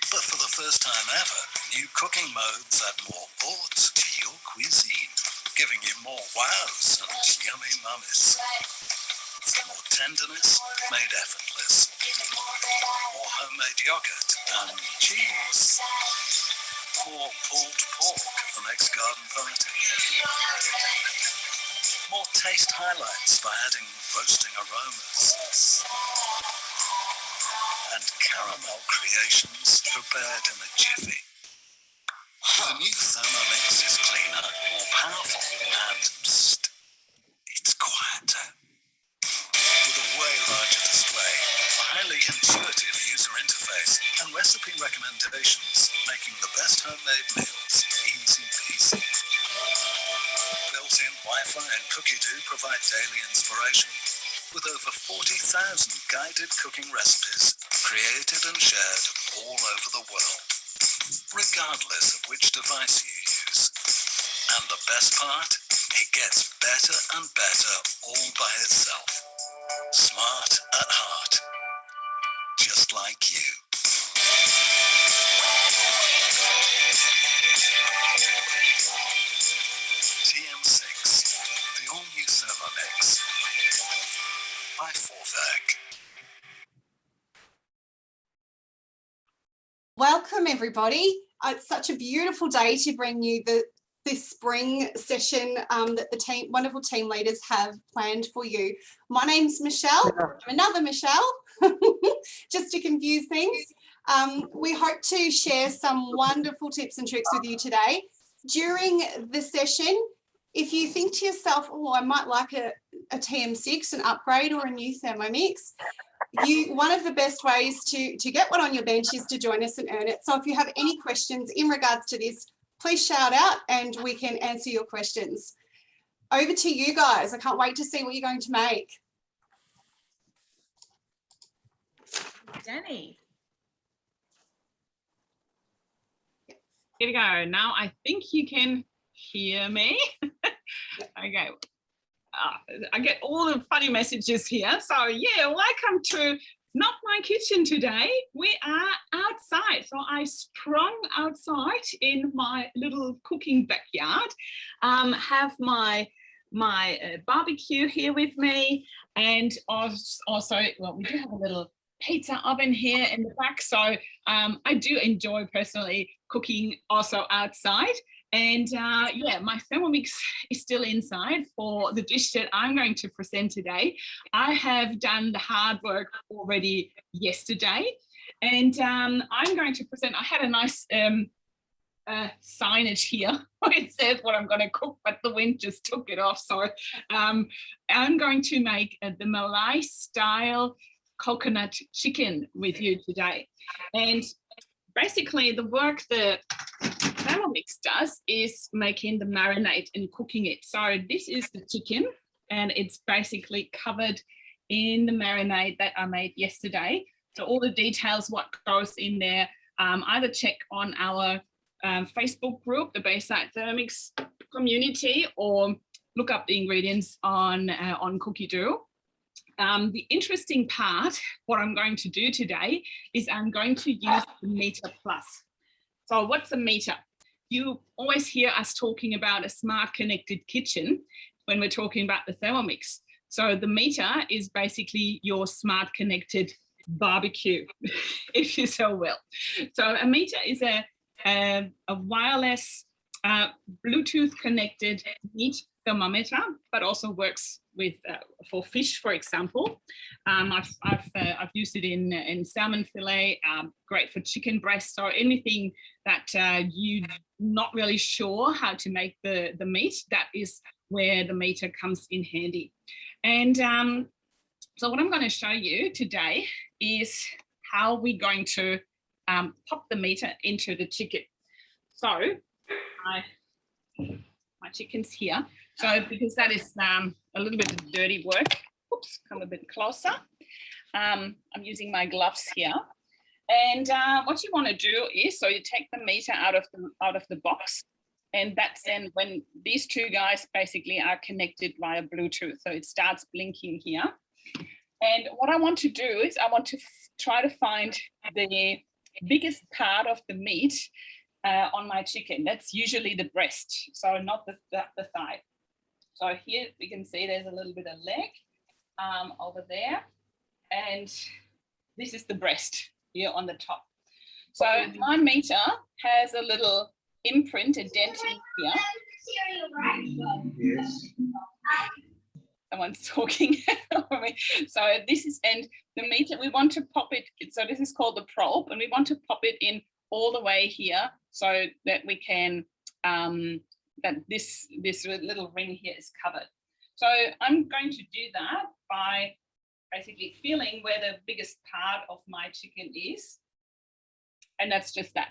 But for the first time ever, new cooking modes add more thought to your cuisine, giving you more wows and yummy mummies. More tenderness made effortless. More homemade yogurt and cheese. More pulled pork at the next garden party. More taste highlights by adding roasting aromas. And caramel creations prepared in a jiffy. The new Thermomix is cleaner, more powerful, and psst, it's quieter. With a way larger display, a highly intuitive user interface, and recipe recommendations, making the best homemade meals easy peasy. Built-in Wi-Fi and Cookie-Doo provide daily inspiration, with over 40,000 guided cooking recipes created and shared all over the world, regardless of which device you use. And the best part? It gets better and better all by itself. Smart at heart. Just like you. TM6, the all-new Thermomix. By Forvag. Welcome everybody. It's such a beautiful day to bring you this spring session that the wonderful team leaders have planned for you. My name's Michelle. I'm another Michelle, just to confuse things. We hope to share some wonderful tips and tricks with you today. During the session, if you think to yourself, oh, I might like a TM6, an upgrade or a new Thermomix, one of the best ways to get one on your bench is to join us and earn it. So if you have any questions in regards to this, please shout out and we can answer your questions. Over to you guys. I can't wait to see what you're going to make. Danny. Here we go. Now I think you can hear me. Okay. I get all the funny messages here. So yeah, welcome to Not My Kitchen today. We are outside. So I sprung outside in my little cooking backyard. Have my barbecue here with me, and also, well, we do have a little pizza oven here in the back. So I do enjoy personally cooking also outside. And yeah, my Thermomix is still inside for the dish that I'm going to present today. I have done the hard work already yesterday, and I'm going to present. I had a nice signage here where it says what I'm going to cook, but the wind just took it off. So I'm going to make the Malay Style Coconut Chicken with you today. And basically the work that Thermomix does is making the marinade and cooking it. So this is the chicken, and it's basically covered in the marinade that I made yesterday. So all the details, what goes in there, either check on our Facebook group, the Bayside Thermomix community, or look up the ingredients on Cookie-Doo. The interesting part, what I'm going to do today is I'm going to use the Meter Plus. So what's a meter? You always hear us talking about a smart connected kitchen when we're talking about the Thermomix. So the meter is basically your smart connected barbecue, if you so will. So a meter is a wireless Bluetooth connected meat thermometer, but also works with for fish, for example. I've used it in salmon fillet, great for chicken breast, or anything that you're not really sure how to make the meat. That is where the meter comes in handy. And so what I'm going to show you today is how we're going to pop the meter into the chicken. So my chicken's here. So because that is a little bit of dirty work, oops, come a bit closer. I'm using my gloves here. And what you want to do is, so you take the meter out of the box, and that's then when these two guys basically are connected via Bluetooth. So it starts blinking here. And what I want to do is I want to try to find the biggest part of the meat on my chicken. That's usually the breast, so not the thigh. So here we can see there's a little bit of leg over there, and this is the breast here on the top. So my meter has a little imprint, a denting here. Yes. Someone's talking over me. So this is, and the meter, we want to pop it, so this is called the probe, and we want to pop it in all the way here so that we can, that this little ring here is covered. So I'm going to do that by basically feeling where the biggest part of my chicken is. And that's just that.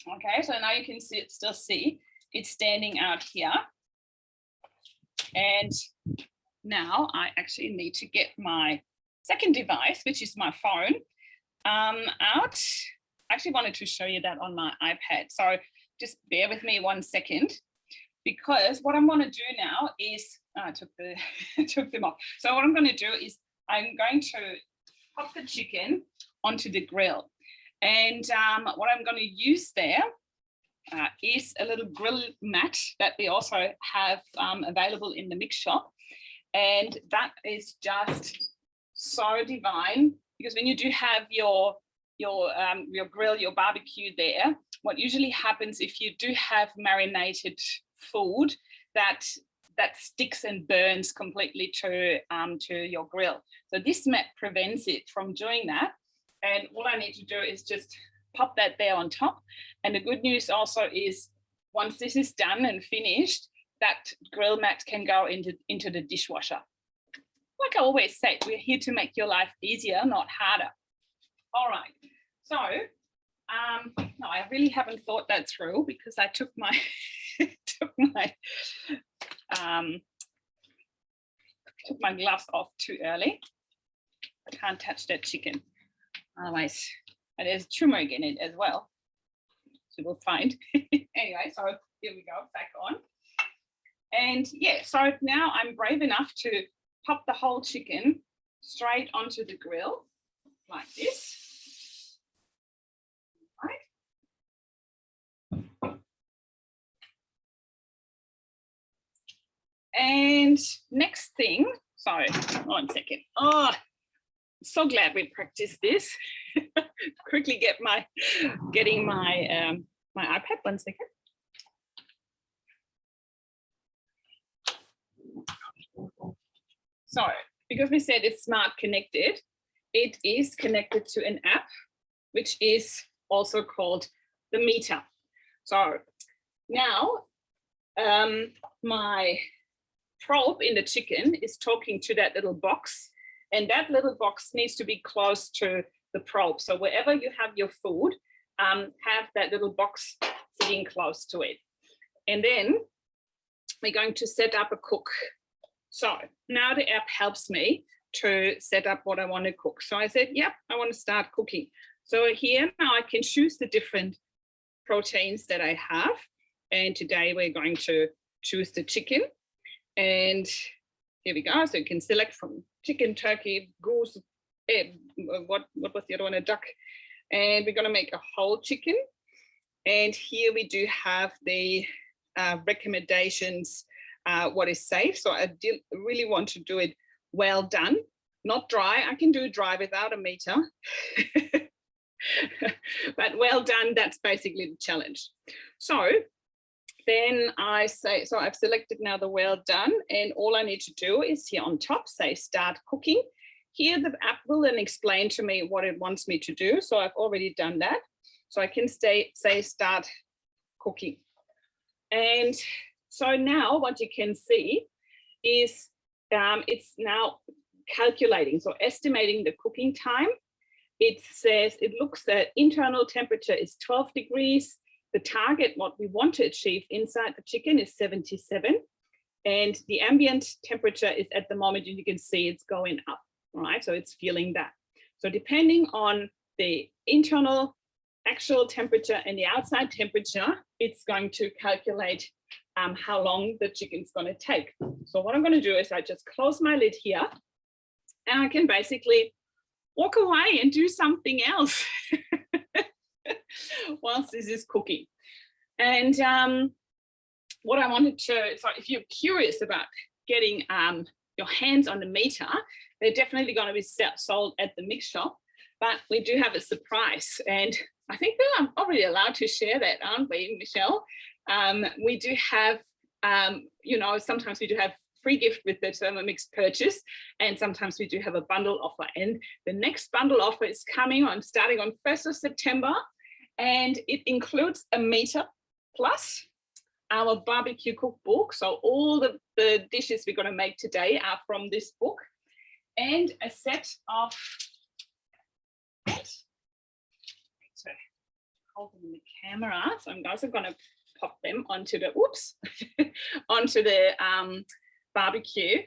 Okay, so now you can see it, still see it's standing out here. And now I actually need to get my second device, which is my phone, out. I actually wanted to show you that on my iPad. So just bear with me 1 second, because what I'm going to do now is, I took them off. So what I'm going to do is I'm going to pop the chicken onto the grill. And what I'm going to use there is a little grill mat that we also have available in the mix shop. And that is just so divine, because when you do have your grill, your barbecue there, what usually happens if you do have marinated food, that sticks and burns completely to your grill. So this mat prevents it from doing that. And all I need to do is just pop that there on top. And the good news also is, once this is done and finished, that grill mat can go into the dishwasher. Like I always say, we're here to make your life easier, not harder. All right. So, no, I really haven't thought that through, because I took my took my gloves off too early. I can't touch that chicken. Otherwise, and there's turmeric in it as well. So we'll find. Anyway, so here we go, back on. And yeah, so now I'm brave enough to pop the whole chicken straight onto the grill like this. Right. And next thing, sorry, 1 second. Oh, so glad we practiced this. Quickly getting my iPad, 1 second. So, because we said it's smart connected, it is connected to an app, which is also called the meter. So now my probe in the chicken is talking to that little box, and that little box needs to be close to the probe. So wherever you have your food, have that little box sitting close to it. And then we're going to set up a cook. So now the app helps me to set up what I want to cook. So I said, yep, I want to start cooking. So here now I can choose the different proteins that I have. And today we're going to choose the chicken. And here we go. So you can select from chicken, turkey, goose, what was the other one, a duck. And we're going to make a whole chicken. And here we do have the recommendations, what is safe. So I really want to do it well done, not dry. I can do dry without a meter. But well done, that's basically the challenge. So then I say, so I've selected now the well done, and all I need to do is here on top, say start cooking. Here the app will then explain to me what it wants me to do. So I've already done that. So I can say start cooking. And so now what you can see is it's now calculating, so estimating the cooking time. It says, it looks at internal temperature is 12 degrees. The target, what we want to achieve inside the chicken is 77. And the ambient temperature is at the moment, and you can see it's going up, all right? So it's feeling that. So depending on the internal actual temperature and the outside temperature, it's going to calculate how long the chicken's going to take. So what I'm going to do is I just close my lid here, and I can basically walk away and do something else. whilst this is cooking. And what I wanted to, so if you're curious about getting your hands on the meter, they're definitely going to be sold at the mix shop, but we do have a surprise. And I think that I'm already allowed to share that, aren't we, Michelle? We do have, you know, sometimes we do have free gift with the Thermomix purchase, and sometimes we do have a bundle offer. And the next bundle offer is coming on, starting on 1st of September, and it includes a meter plus our barbecue cookbook. So all the dishes we're going to make today are from this book, and a set of, so hold them in the camera. So I'm also going to pop them onto the, onto the barbecue.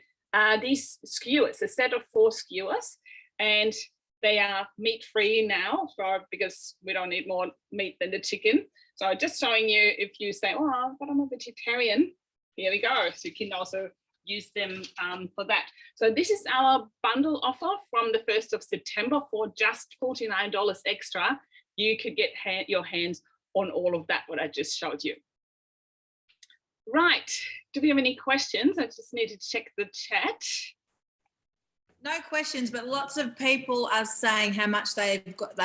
These skewers, a set of 4 skewers, and they are meat free now, so because we don't need more meat than the chicken. So just showing you, if you say, oh, but I'm a vegetarian, here we go. So you can also use them for that. So this is our bundle offer from the 1st of September for just $49 extra. You could get your hands on all of that, what I just showed you. Right, do we have any questions? I just need to check the chat. No questions, but lots of people are saying how much they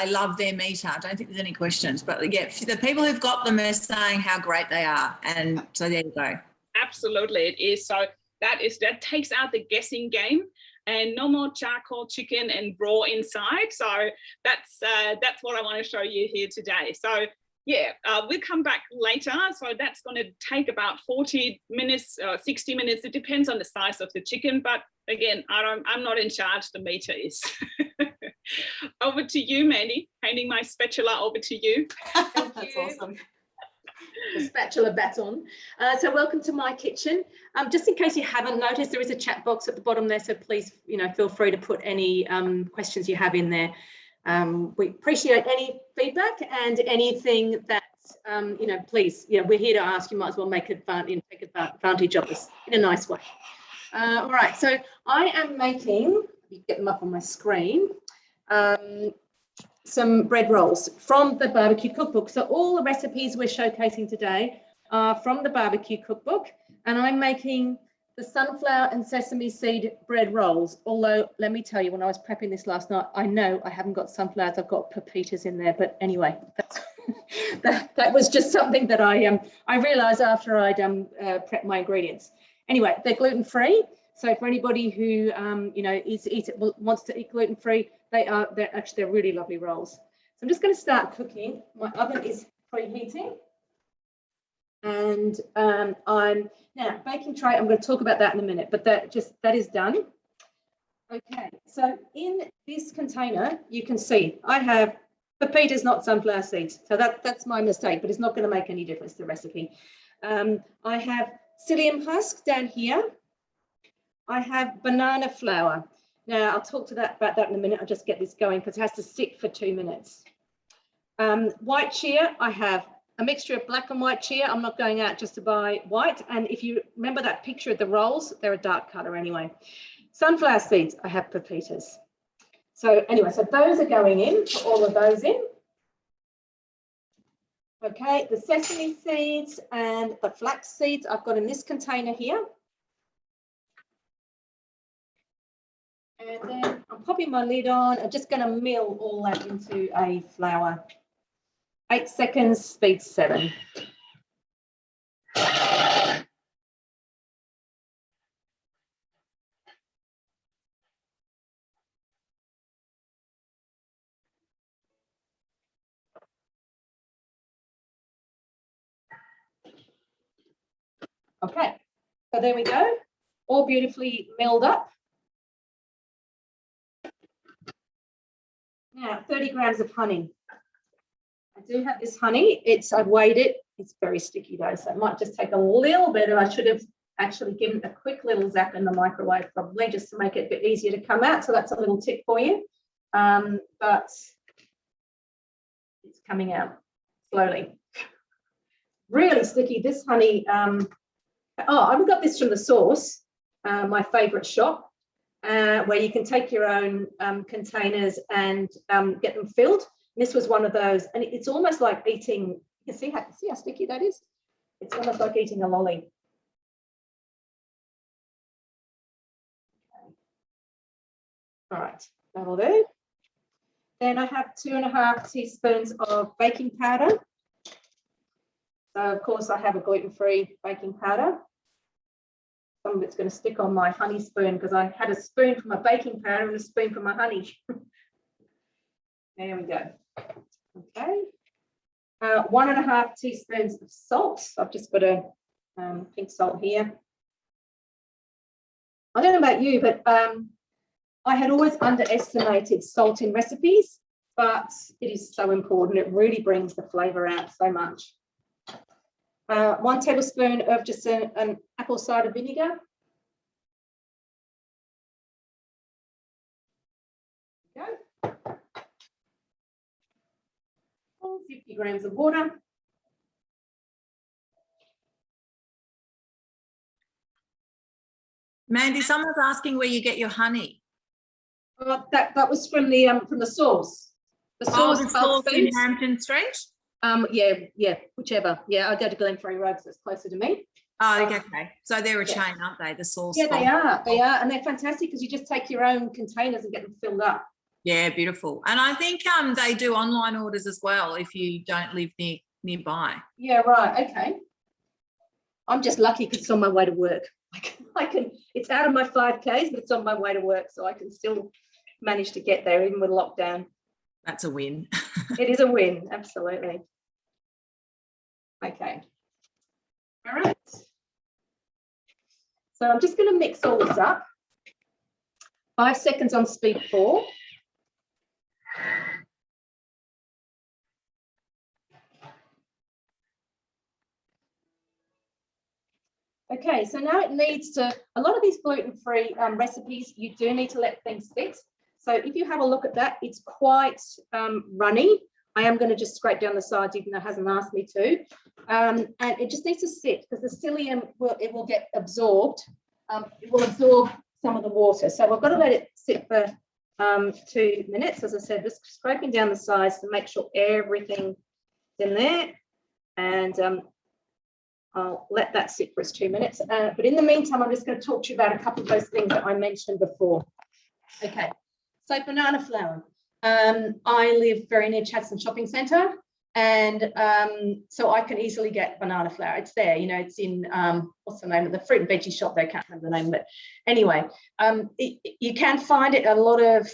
love their meter. I don't think there's any questions, but yeah, the people who've got them are saying how great they are, and so there you go. Absolutely, it is. So that takes out the guessing game, and no more charcoal chicken and raw inside. So that's what I want to show you here today. So yeah, we'll come back later. So that's going to take about 40 minutes, 60 minutes. It depends on the size of the chicken, but again, I'm not in charge. The meter is. Over to you, Mandy. Handing my spatula over to you. That's awesome. The spatula baton. So welcome to my kitchen. Just in case you haven't noticed, there is a chat box at the bottom there. So please, feel free to put any questions you have in there. We appreciate any feedback and anything that, please, we're here to ask. You might as well take advantage of us in a nice way. All right, so I am making, you get them up on my screen, some bread rolls from the Barbecue Cookbook. So all the recipes we're showcasing today are from the Barbecue Cookbook, and I'm making the sunflower and sesame seed bread rolls. Although, let me tell you, when I was prepping this last night, I know I haven't got sunflowers, I've got pepitas in there. But anyway, that was just something that I realized after I'd prepped my ingredients. Anyway, they're gluten-free. So for anybody who wants to eat gluten-free, they're really lovely rolls. So I'm just going to start cooking. My oven is preheating. And now baking tray, I'm going to talk about that in a minute, but that is done. Okay, so in this container, you can see I have pepitas, not sunflower seeds. So that's my mistake, but it's not going to make any difference to the recipe. I have psyllium husk down here. I have banana flour. Now I'll talk about that in a minute. I'll just get this going because it has to sit for 2 minutes. White chia, I have a mixture of black and white chia. I'm not going out just to buy white. And if you remember that picture of the rolls, they're a dark color anyway. Sunflower seeds, I have pepitas. So anyway, so those are going in, put all of those in. Okay, the sesame seeds and the flax seeds I've got in this container here. And then I'm popping my lid on. I'm just going to mill all that into a flour. 8 seconds, speed 7. Okay, so there we go. All beautifully milled up. Now, 30 grams of honey. I do have this honey. I've weighed it. It's very sticky though, so it might just take a little bit. And I should have actually given it a quick little zap in the microwave probably just to make it a bit easier to come out. So that's a little tip for you. But it's coming out slowly. Really sticky. This honey, I've got this from The Source, my favorite shop, where you can take your own containers and get them filled. This was one of those, and it's almost like eating, you can see how sticky that is? It's almost like eating a lolly. All right, that'll do. Then I have 2.5 teaspoons of baking powder. So of course I have a gluten-free baking powder. Some of it's going to stick on my honey spoon because I had a spoon for my baking powder and a spoon for my honey. There we go. Okay. 1.5 teaspoons of salt. I've just got a pink salt here. I don't know about you, but I had always underestimated salt in recipes, but it is so important. It really brings the flavour out so much. 1 tablespoon of just an apple cider vinegar. There we go. 50 grams of water. Mandy, someone's asking where you get your honey. That was from the source. The source, the source in Hampton Street? Yeah, whichever. Yeah, I go to Glenferrie Road, so it's closer to me. Oh, okay. So they're a chain, aren't they? The source. Yeah, they are, and they're fantastic because you just take your own containers and get them filled up. Yeah, beautiful. And I think they do online orders as well if you don't live nearby. Yeah, right. Okay. I'm just lucky because it's on my way to work. I can. It's out of my 5Ks, but it's on my way to work, so I can still manage to get there even with lockdown. That's a win. It is a win, absolutely. Okay. All right. So I'm just going to mix all this up. 5 seconds on speed 4. Okay, so now it needs to, a lot of these gluten-free recipes, you do need to let things sit. So if you have a look at that, it's quite runny. I am going to just scrape down the sides, even though it hasn't asked me to. And it just needs to sit because the psyllium will get absorbed. It will absorb some of the water. So we've got to let it sit for 2 minutes. As I said, just scraping down the sides to make sure everything's in there. And I'll let that sit for 2 minutes. But in the meantime, I'm just going to talk to you about a couple of those things that I mentioned before. Okay, so banana flour. I live very near Chadstone Shopping Centre, and so I can easily get banana flour. It's there, you know, it's in, what's the name of the fruit and veggie shop there? I can't remember the name of it. Anyway, you can find it at a lot of,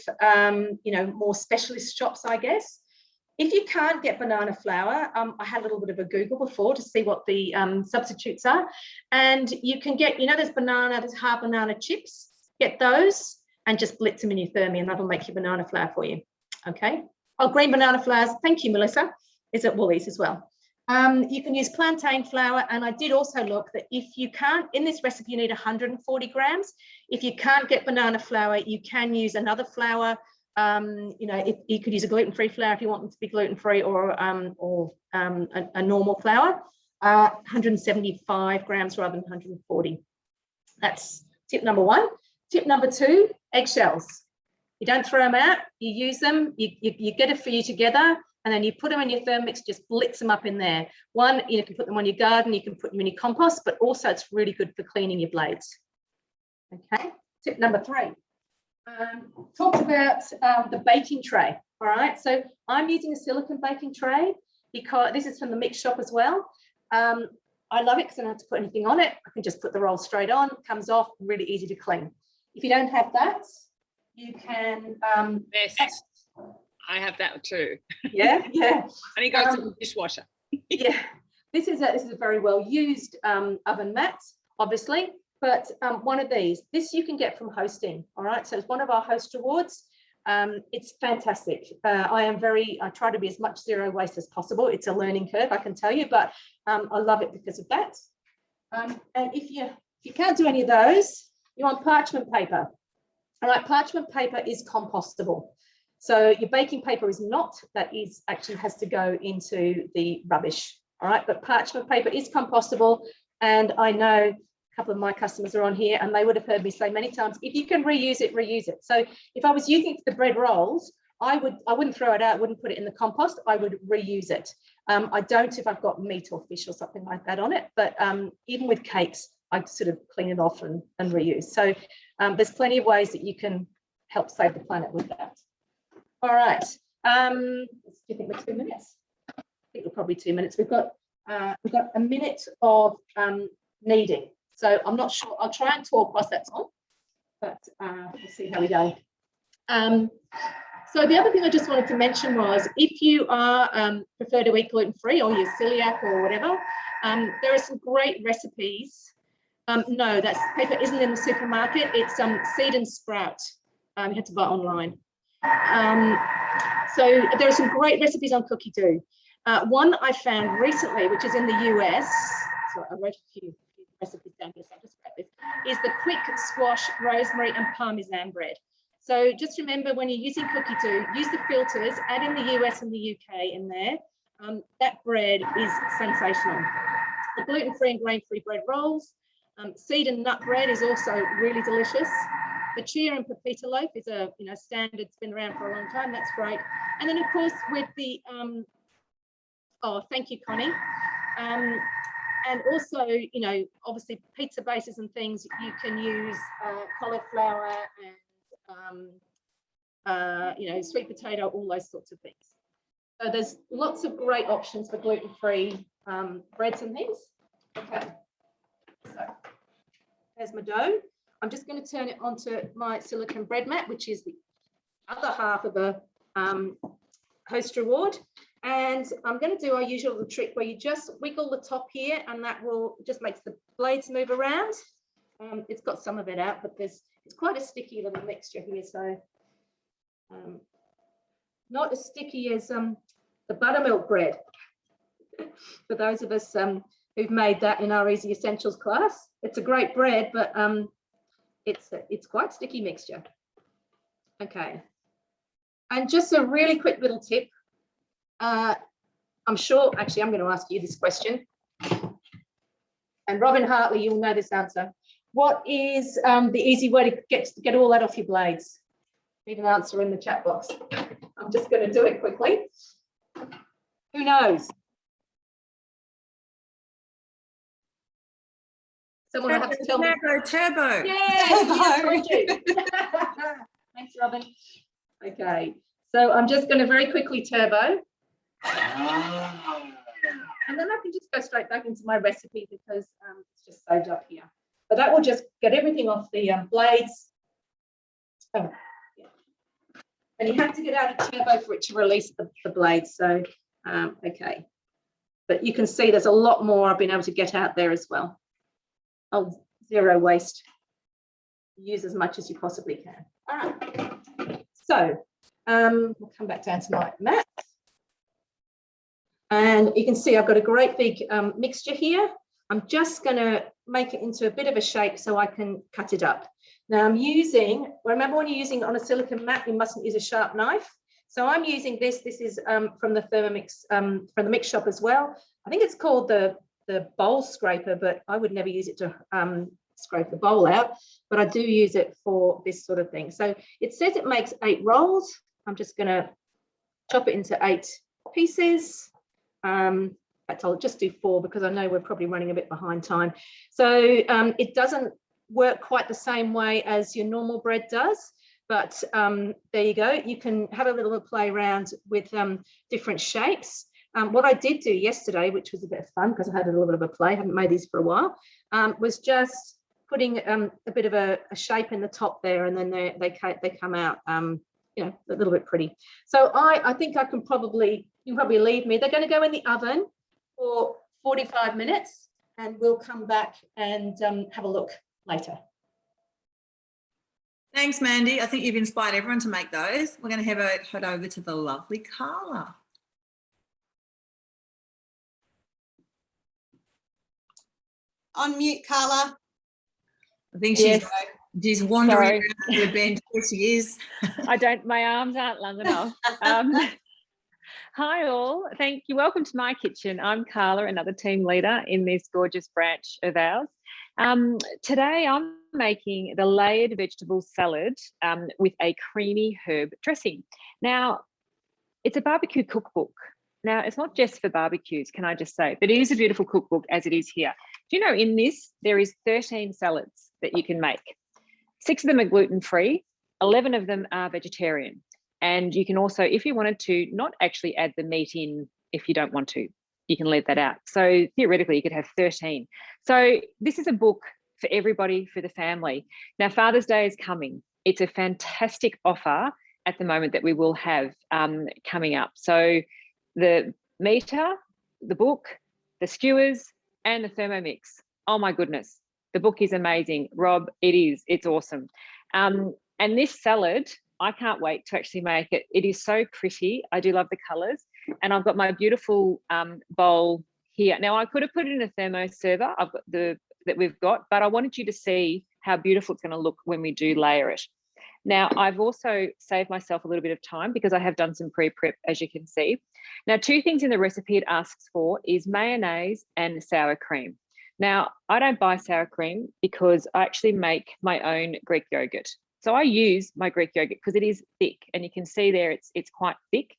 you know, more specialist shops, I guess. If you can't get banana flour, I had a little bit of a Google before to see what the substitutes are. And you can get, you know, there's hard banana chips, get those and just blitz them in your thermi and that'll make your banana flour for you. Okay. Oh, green banana flours. Thank you, Melissa. Is at Woolies as well. You can use plantain flour. And I did also look that if you can't, in this recipe, you need 140 grams. If you can't get banana flour, you can use another flour. You know, you could use a gluten-free flour if you want them to be gluten-free, or a normal flour, 175 grams rather than 140. That's tip number 1. Tip number 2, eggshells. You don't throw them out, you use them, you get a few together, and then you put them in your Thermomix, just blitz them up in there. One, you can put them on your garden, you can put them in your compost, but also it's really good for cleaning your blades. Okay, tip number 3. Talked about the baking tray. All right, so I'm using a silicone baking tray because this is from the mix shop as well. I love it because I don't have to put anything on it. I can just put the roll straight on, comes off, really easy to clean. If you don't have that, you can Best. I have that too. Yeah. And it goes in the dishwasher. Yeah, this is a very well used oven mat, obviously. But one of these, this you can get from Hosting, all right? So it's one of our Host Rewards. It's fantastic. I try to be as much zero waste as possible. It's a learning curve, I can tell you, but I love it because of that. And if you can't do any of those, you want parchment paper. All right, parchment paper is compostable. So your baking paper is not, that is actually has to go into the rubbish, all right? But parchment paper is compostable, and I know couple of my customers are on here and they would have heard me say many times, if you can reuse it, reuse it. So if I was using it for the bread rolls, I wouldn't throw it out, wouldn't put it in the compost. I would reuse it. I don't if I've got meat or fish or something like that on it, but even with cakes, I sort of clean it off and reuse. So there's plenty of ways that you can help save the planet with that. All right. Do you think we're 2 minutes? I think we're probably 2 minutes. We've got a minute of kneading. So I'm not sure. I'll try and talk whilst that's on, but we'll see how we go. So the other thing I just wanted to mention was if you are prefer to eat gluten-free or you're celiac or whatever, there are some great recipes. No, that paper isn't in the supermarket. It's Seed and Sprout. You had to buy it online. So there are some great recipes on Cookie Dough. One that I found recently, which is in the US, so I wrote a few recipes down here, so I'll just grab this, is the quick squash, rosemary and Parmesan bread. So just remember when you're using Cookie Dough, use the filters, add in the US and the UK in there. That bread is sensational. The gluten-free and grain-free bread rolls. Seed and nut bread is also really delicious. The chia and pepita loaf is a standard, it's been around for a long time, that's great. And then of course with the, oh, thank you, Connie. And also, obviously pizza bases and things, you can use cauliflower and, sweet potato, all those sorts of things. So there's lots of great options for gluten-free breads and things. Okay, so there's my dough. I'm just going to turn it onto my silicone bread mat, which is the other half of the host reward. And I'm going to do our usual little trick where you just wiggle the top here and that will just makes the blades move around. It's got some of it out, but it's quite a sticky little mixture here. So not as sticky as the buttermilk bread. For those of us who've made that in our Easy Essentials class, it's a great bread, but it's quite sticky mixture. Okay. And just a really quick little tip. I'm sure, actually, I'm going to ask you this question. And Robin Hartley, you'll know this answer. What is the easy way to get all that off your blades? Leave an answer in the chat box. I'm just going to do it quickly. Who knows? Someone will have to tell me. Turbo. Yes, thanks, Robin. Okay, so I'm just going to very quickly turbo. And then I can just go straight back into my recipe because it's just saved up here. But that will just get everything off the blades. Oh, yeah. And you have to get out of turbo for it to release the blades. So, okay. But you can see there's a lot more I've been able to get out there as well. Oh, zero waste. Use as much as you possibly can. All right. So we'll come back down to my mat. And you can see I've got a great big mixture here. I'm just going to make it into a bit of a shape so I can cut it up. Now I'm using, remember when you're using on a silicone mat, you mustn't use a sharp knife. So I'm using this. This is from the Thermomix, from the mix shop as well. I think it's called the bowl scraper, but I would never use it to scrape the bowl out, but I do use it for this sort of thing. So it says it makes 8 rolls. I'm just going to chop it into 8 pieces. I'll just do 4 because I know we're probably running a bit behind time. So it doesn't work quite the same way as your normal bread does, but there you go. You can have a little play around with different shapes. What I did do yesterday, which was a bit of fun because I had a little bit of a play, haven't made these for a while, was just putting a bit of a shape in the top there, and then they come out, you know, a little bit pretty. So I think I can probably, you can probably leave me. They're going to go in the oven for 45 minutes, and we'll come back and have a look later. Thanks, Mandy. I think you've inspired everyone to make those. We're going to head over to the lovely Carla. Unmute, Carla. I think Yes. she's wandering Sorry. around the bench. Here she is. my arms aren't long enough. Hi all, thank you. Welcome to my kitchen. I'm Carla, another team leader in this gorgeous branch of ours. Today I'm making the layered vegetable salad with a creamy herb dressing. Now, it's a barbecue cookbook. Now, it's not just for barbecues, can I just say, but it is a beautiful cookbook as it is here. Do you know in this, there is 13 salads that you can make. 6 of them are gluten-free, 11 of them are vegetarian. And you can also, if you wanted to, not actually add the meat in if you don't want to, you can leave that out. So theoretically, you could have 13. So this is a book for everybody, for the family. Now, Father's Day is coming. It's a fantastic offer at the moment that we will have coming up. So the meter, the book, the skewers, and the Thermomix. Oh my goodness, the book is amazing. Rob, it is. It's awesome. And this salad, I can't wait to actually make it. It is so pretty. I do love the colours. And I've got my beautiful bowl here. Now, I could have put it in a thermo server. I've got that we've got, but I wanted you to see how beautiful it's going to look when we do layer it. Now, I've also saved myself a little bit of time because I have done some pre-prep, as you can see. Now, 2 things in the recipe it asks for is mayonnaise and sour cream. Now, I don't buy sour cream because I actually make my own Greek yogurt. So I use my Greek yogurt because it is thick, and you can see there it's quite thick.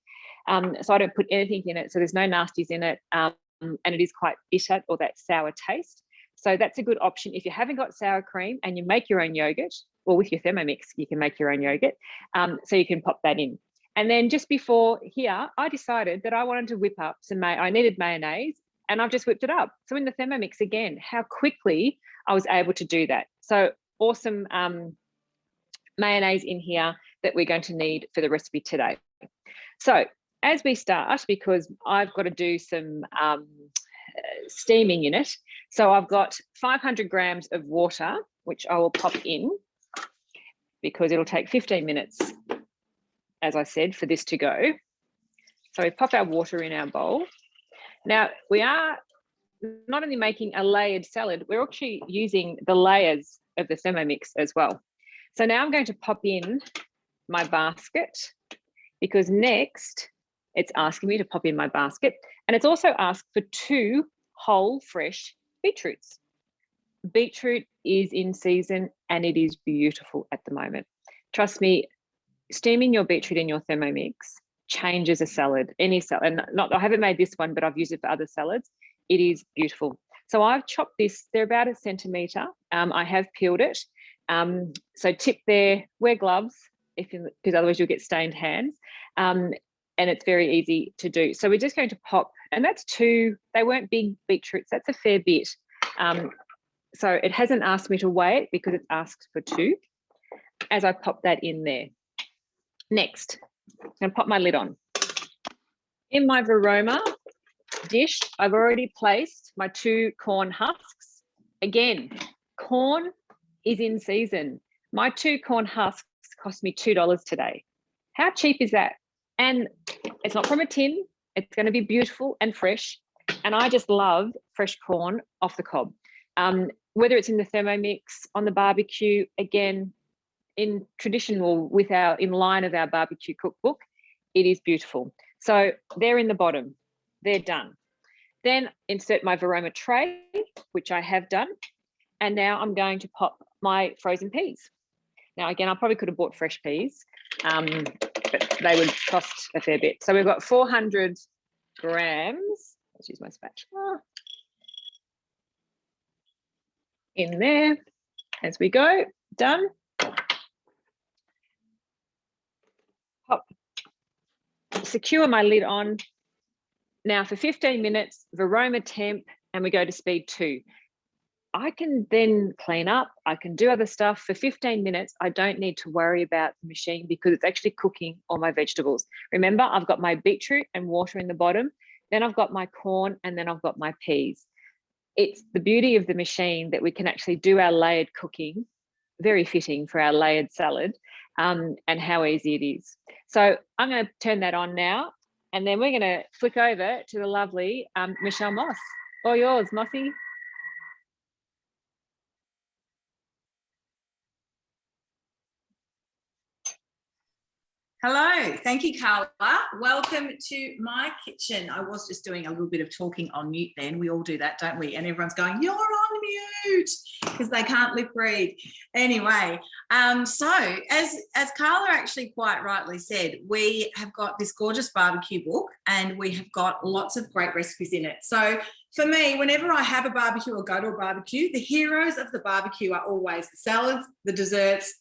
So I don't put anything in it, so there's no nasties in it, and it is quite bitter or that sour taste. So that's a good option if you haven't got sour cream and you make your own yogurt, or with your Thermomix, you can make your own yogurt. So you can pop that in. And then just before here, I decided that I wanted to whip up I needed mayonnaise, and I've just whipped it up. So in the Thermomix again, how quickly I was able to do that. So awesome mayonnaise in here that we're going to need for the recipe today. So as we start, because I've got to do some steaming in it. So I've got 500 grams of water, which I will pop in because it'll take 15 minutes, as I said, for this to go. So we pop our water in our bowl. Now, we are not only making a layered salad, we're actually using the layers of the Thermomix as well. So now I'm going to pop in my basket because next it's asking me to pop in my basket, and it's also asked for 2 whole fresh beetroots. Beetroot is in season and it is beautiful at the moment. Trust me, steaming your beetroot in your Thermomix changes a salad, any salad. And I haven't made this one, but I've used it for other salads. It is beautiful. So I've chopped this, they're about 1 centimetre. I have peeled it. So tip there, wear gloves, because otherwise you'll get stained hands. And it's very easy to do. So we're just going to pop, and that's 2, they weren't big beetroots, that's a fair bit. So it hasn't asked me to weigh it because it's asked for 2 as I pop that in there. Next, I'm going to pop my lid on. In my Varoma dish, I've already placed my 2 corn husks. Again, corn is in season. My 2 corn husks cost me $2 today. How cheap is that? And it's not from a tin. It's going to be beautiful and fresh. And I just love fresh corn off the cob. Whether it's in the Thermomix, on the barbecue, again, in traditional in line of our barbecue cookbook, it is beautiful. So they're in the bottom. They're done. Then insert my Varoma tray, which I have done. And now I'm going to pop my frozen peas. Now, again, I probably could have bought fresh peas, but they would cost a fair bit. So we've got 400 grams. Let's use my spatula. In there as we go. Done. Pop. Secure my lid on. Now for 15 minutes, Varoma temp, and we go to speed 2. I can then clean up, I can do other stuff. For 15 minutes, I don't need to worry about the machine because it's actually cooking all my vegetables. Remember, I've got my beetroot and water in the bottom, then I've got my corn, and then I've got my peas. It's the beauty of the machine that we can actually do our layered cooking, very fitting for our layered salad, and how easy it is. So I'm going to turn that on now, and then we're going to flick over to the lovely Michelle Moss. All yours, Mossy. Hello, thank you, Carla. Welcome to my kitchen. I was just doing a little bit of talking on mute then. We all do that, don't we? And everyone's going, you're on mute, because they can't lip read. Anyway, so as Carla actually quite rightly said, we have got this gorgeous barbecue book and we have got lots of great recipes in it. So for me, whenever I have a barbecue or go to a barbecue, the heroes of the barbecue are always the salads, the desserts,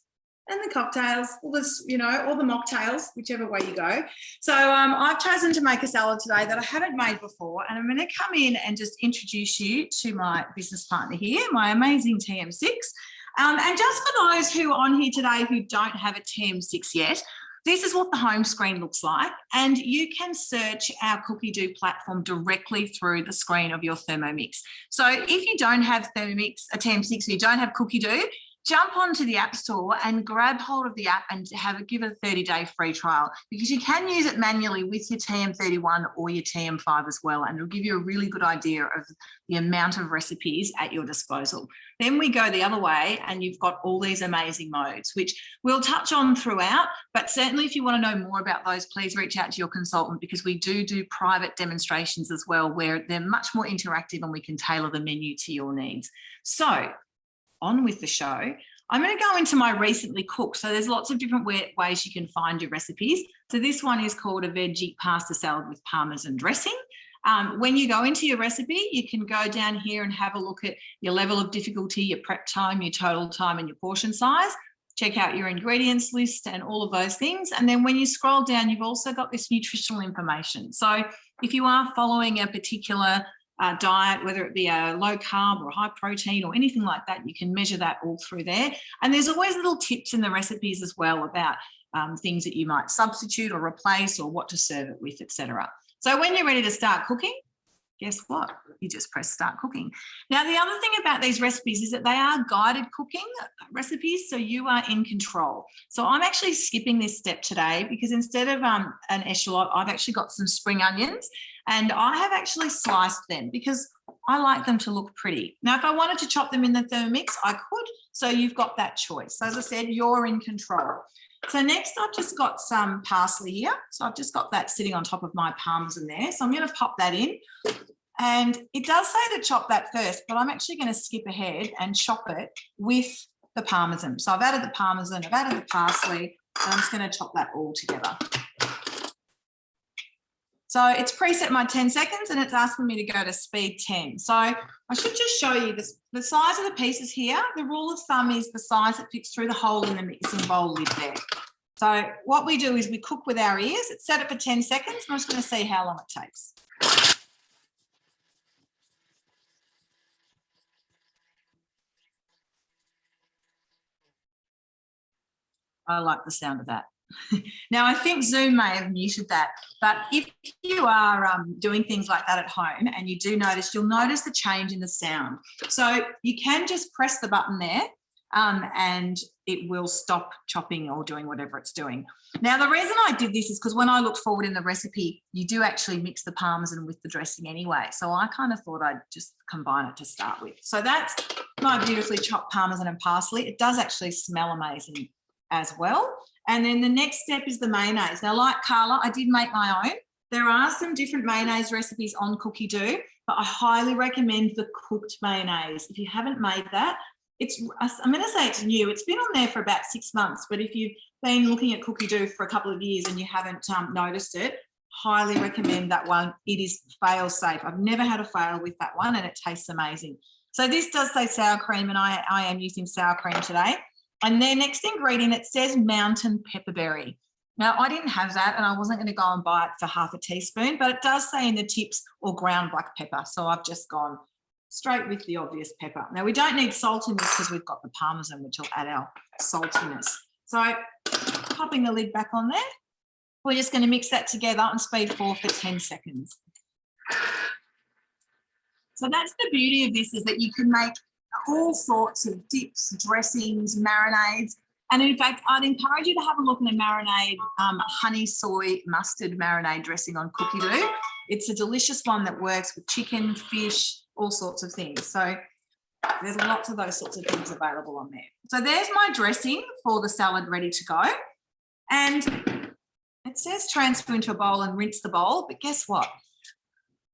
and the cocktails, all this, you know, all the mocktails, whichever way you go. So I've chosen to make a salad today that I haven't made before, and I'm going to come in and just introduce you to my business partner here, my amazing TM6. And just for those who are on here today who don't have a TM6 yet, this is what the home screen looks like, and you can search our Cookie Do platform directly through the screen of your Thermomix. So if you don't have Thermomix, a TM6, or you don't have Cookie Do, jump onto the App Store and grab hold of the app and give it a 30-day free trial, because you can use it manually with your TM31 or your TM5 as well, and it'll give you a really good idea of the amount of recipes at your disposal. Then we go the other way and you've got all these amazing modes, which we'll touch on throughout, but certainly if you want to know more about those, please reach out to your consultant, because we do private demonstrations as well where they're much more interactive and we can tailor the menu to your needs. So on with the show. I'm going to go into my recently cooked. So there's lots of different ways you can find your recipes. So this one is called a veggie pasta salad with Parmesan dressing. When you go into your recipe, you can go down here and have a look at your level of difficulty, your prep time, your total time, and your portion size. Check out your ingredients list and all of those things. And then when you scroll down, you've also got this nutritional information. So if you are following a particular diet, whether it be a low carb or high protein or anything like that, you can measure that all through there. And there's always little tips in the recipes as well about things that you might substitute or replace or what to serve it with, etc. So when you're ready to start cooking, guess what? You just press start cooking. Now, the other thing about these recipes is that they are guided cooking recipes, so you are in control. So I'm actually skipping this step today because instead of an echalot, I've actually got some spring onions, and I have actually sliced them because I like them to look pretty. Now, if I wanted to chop them in the Thermomix, I could. So you've got that choice. So as I said, you're in control. So next I've just got some parsley here. So I've just got that sitting on top of my Parmesan there. So I'm going to pop that in. And it does say to chop that first, but I'm actually going to skip ahead and chop it with the Parmesan. So I've added the Parmesan, I've added the parsley, and I'm just going to chop that all together. So it's preset my 10 seconds and it's asking me to go to speed 10. So I should just show you this, the size of the pieces here. The rule of thumb is the size that fits through the hole in the mixing bowl lid there. So what we do is we cook with our ears. It's set it for 10 seconds. I'm just going to see how long it takes. I like the sound of that. Now, I think Zoom may have muted that, but if you are doing things like that at home and you do notice, you'll notice the change in the sound. So you can just press the button there and it will stop chopping or doing whatever it's doing. Now, the reason I did this is because when I looked forward in the recipe, you do actually mix the Parmesan with the dressing anyway. So I kind of thought I'd just combine it to start with. So that's my beautifully chopped Parmesan and parsley. It does actually smell amazing as well. And then the next step is the mayonnaise. Now, like Carla, I did make my own. There are some different mayonnaise recipes on Cookie Do, but I highly recommend the cooked mayonnaise. If you haven't made that, I'm going to say it's new. It's been on there for about 6 months, but if you've been looking at Cookie Do for a couple of years and you haven't noticed it, highly recommend that one. It is fail safe. I've never had a fail with that one and it tastes amazing. So this does say sour cream and I am using sour cream today. And their next ingredient, it says mountain pepperberry. Now, I didn't have that and I wasn't going to go and buy it for half a teaspoon, but it does say in the tips or ground black pepper. So I've just gone straight with the obvious pepper. Now, we don't need salt in this because we've got the Parmesan, which will add our saltiness. So popping the lid back on there, we're just going to mix that together on speed 4 for 10 seconds. So that's the beauty of this, is that you can make all sorts of dips, dressings, marinades. And in fact, I'd encourage you to have a look at a marinade, honey soy mustard marinade dressing on Cookie Do. It's a delicious one that works with chicken, fish, all sorts of things. So there's lots of those sorts of things available on there. So there's my dressing for the salad ready to go. And It says transfer into a bowl and rinse the bowl, but guess what?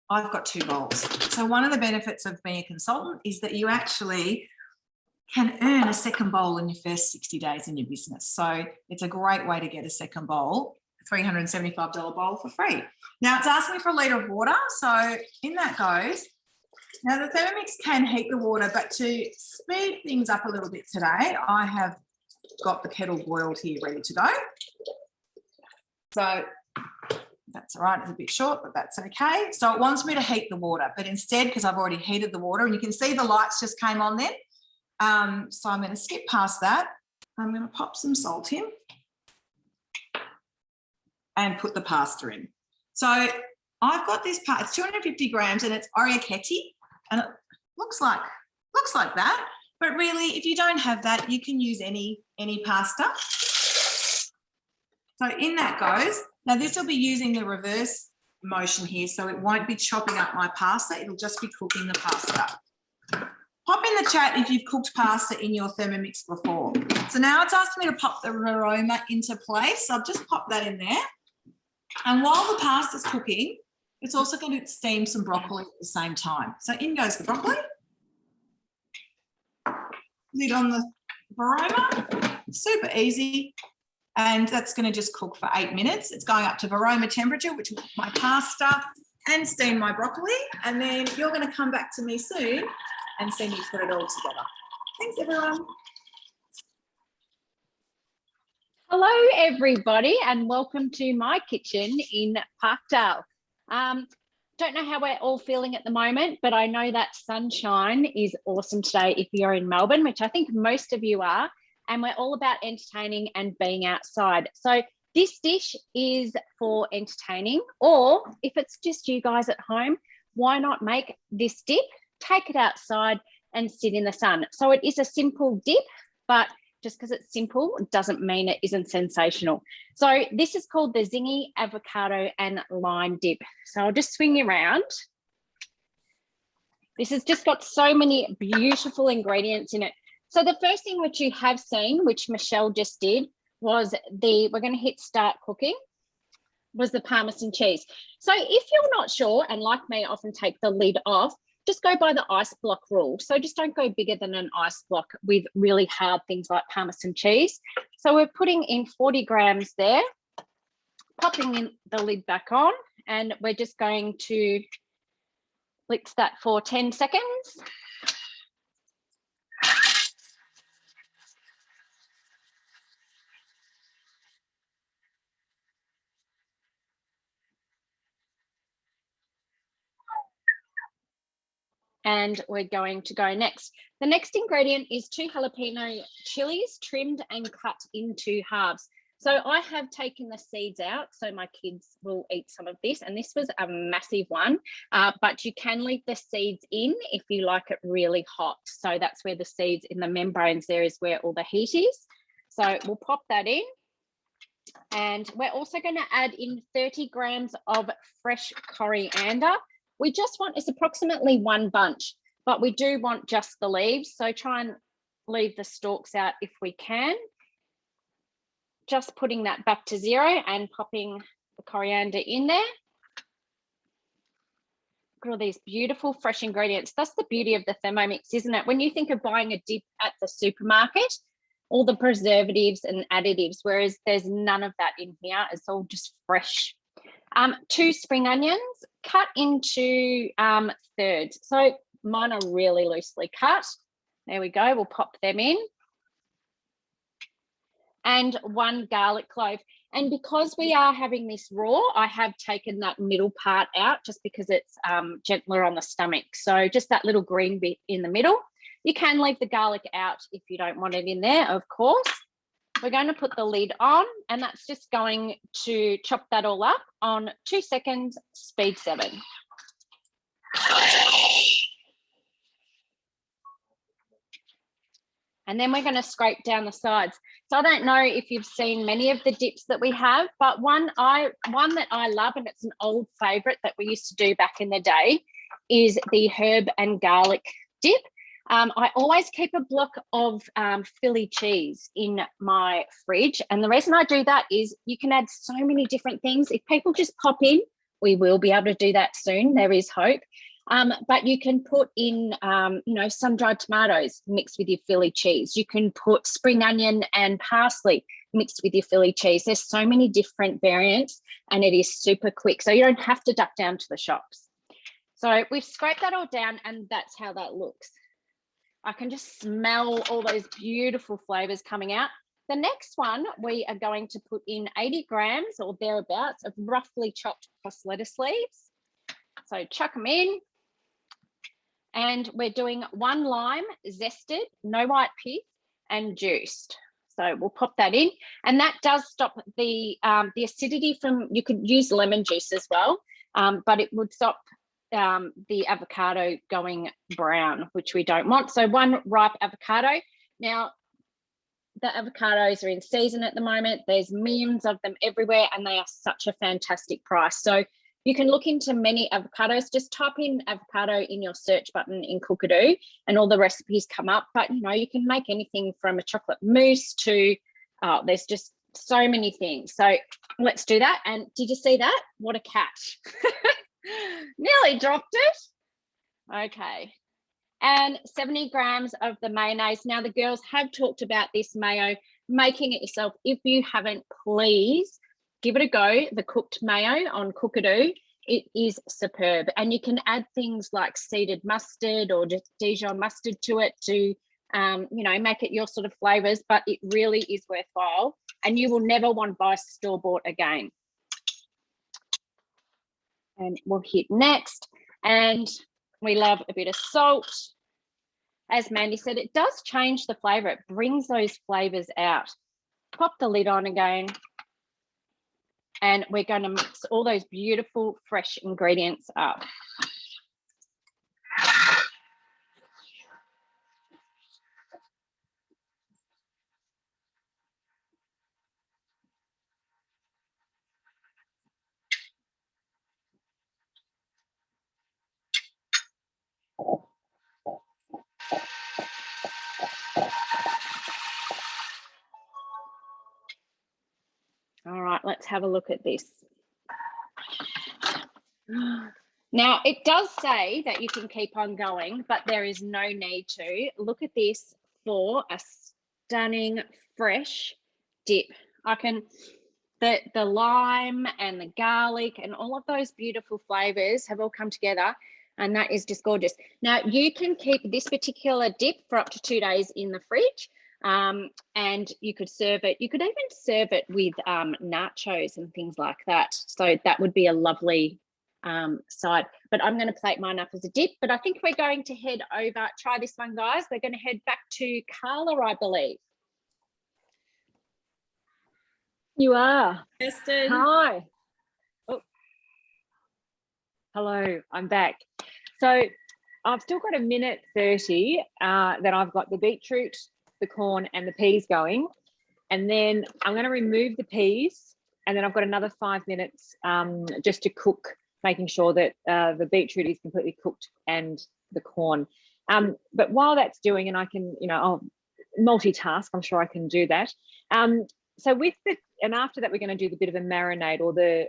I've got 2 bowls. So one of the benefits of being a consultant is that you actually can earn a second bowl in your first 60 days in your business. So it's a great way to get a second bowl, $375 bowl for free. Now it's asking me for a litre of water. So in that goes. Now the Thermomix can heat the water, but to speed things up a little bit today, I have got the kettle boiled here ready to go. So that's all right, it's a bit short, but that's okay. So it wants me to heat the water, but instead, because I've already heated the water, and you can see the lights just came on then. So I'm going to skip past that. I'm going to pop some salt in and put the pasta in. So I've got this part, it's 250 grams and it's orecchiette, and it looks like that. But really, if you don't have that, you can use any pasta. So in that goes. Now this will be using the reverse motion here, so it won't be chopping up my pasta, it'll just be cooking the pasta. Pop in the chat if you've cooked pasta in your Thermomix before. So now it's asking me to pop the aroma into place. So I've just popped that in there. And while the pasta's cooking, it's also going to steam some broccoli at the same time. So in goes the broccoli. Lid on the Varoma, super easy. And that's going to just cook for 8 minutes. It's going up to Varoma temperature, which will cook my pasta and steam my broccoli. And then you're going to come back to me soon and see me put it all together. Thanks, everyone. Hello, everybody, and welcome to my kitchen in Parkdale. Don't know how we're all feeling at the moment, but I know that sunshine is awesome today if you're in Melbourne, which I think most of you are. And we're all about entertaining and being outside. So this dish is for entertaining, or if it's just you guys at home, why not make this dip, take it outside and sit in the sun. So it is a simple dip, but just because it's simple doesn't mean it isn't sensational. So this is called the Zingy avocado and lime dip. So I'll just swing you around. This has just got so many beautiful ingredients in it. So the first thing which you have seen, which Michelle just did, was we're going to hit start cooking, was the Parmesan cheese. So if you're not sure, and like me, often take the lid off, just go by the ice block rule. So just don't go bigger than an ice block with really hard things like Parmesan cheese. So we're putting in 40 grams there, popping in the lid back on, and we're just going to blitz that for 10 seconds. And we're going to go next. The next ingredient is 2 jalapeno chilies trimmed and cut into halves. So I have taken the seeds out, so my kids will eat some of this. And this was a massive one, but you can leave the seeds in if you like it really hot. So that's where the seeds in the membranes there is where all the heat is. So we'll pop that in. And we're also going to add in 30 grams of fresh coriander. We just want, it's approximately 1 bunch, but we do want just the leaves. So try and leave the stalks out if we can. Just putting that back to 0 and popping the coriander in there. Look at all these beautiful fresh ingredients. That's the beauty of the Thermomix, isn't it? When you think of buying a dip at the supermarket, all the preservatives and additives, whereas there's none of that in here. It's all just fresh. 2 spring onions cut into thirds. So mine are really loosely cut. There we go. We'll pop them in. And 1 garlic clove. And because we are having this raw, I have taken that middle part out just because it's gentler on the stomach. So just that little green bit in the middle. You can leave the garlic out if you don't want it in there, of course. We're going to put the lid on, and that's just going to chop that all up on 2 seconds, speed 7. And then we're going to scrape down the sides. So I don't know if you've seen many of the dips that we have, but one that I love, and it's an old favorite that we used to do back in the day, is the herb and garlic dip. I always keep a block of Philly cheese in my fridge. And the reason I do that is you can add so many different things. If people just pop in, we will be able to do that soon. There is hope. But you can put in, sun-dried tomatoes mixed with your Philly cheese. You can put spring onion and parsley mixed with your Philly cheese. There's so many different variants and it is super quick. So you don't have to duck down to the shops. So we've scraped that all down and that's how that looks. I can just smell all those beautiful flavors coming out. The next one, we are going to put in 80 grams or thereabouts of roughly chopped cross lettuce leaves. So chuck them in. And we're doing 1 lime, zested, no white pith, and juiced. So we'll pop that in. And that does stop the acidity from, you could use lemon juice as well, but it would stop the avocado going brown, which we don't want. So 1 ripe avocado. Now, the avocados are in season at the moment. There's millions of them everywhere and they are such a fantastic price. So you can look into many avocados. Just type in avocado in your search button in Cookadoo and all the recipes come up. But, you can make anything from a chocolate mousse to, there's just so many things. So let's do that. And did you see that? What a catch. Nearly dropped it. Okay. And 70 grams of the mayonnaise. Now, the girls have talked about this mayo, making it yourself. If you haven't, please give it a go. The cooked mayo on Cookadoo, it is superb. And you can add things like seeded mustard or just Dijon mustard to it to, make it your sort of flavors, but it really is worthwhile. And you will never want to buy store-bought again. And we'll hit next. And we love a bit of salt. As Mandy said, it does change the flavour. It brings those flavours out. Pop the lid on again. And we're going to mix all those beautiful fresh ingredients up. All right, let's have a look at this. Now, it does say that you can keep on going, but there is no need to. Look at this for a stunning, fresh dip. The lime and the garlic and all of those beautiful flavors have all come together, and that is just gorgeous. Now, you can keep this particular dip for up to 2 days in the fridge. And you could serve it. You could even serve it with nachos and things like that. So that would be a lovely side. But I'm going to plate mine up as a dip. But I think we're going to head over. Try this one, guys. We're going to head back to Carla, I believe. You are. Kirsten. Hi. Oh. Hello. I'm back. So I've still got 1:30 that I've got the beetroot, the corn and the peas going, and then I'm going to remove the peas, and then I've got another 5 minutes just to cook, making sure that the beetroot is completely cooked and the corn. But while that's doing, and I can, I'll multitask, I'm sure I can do that. So after that, we're going to do the bit of a marinade or the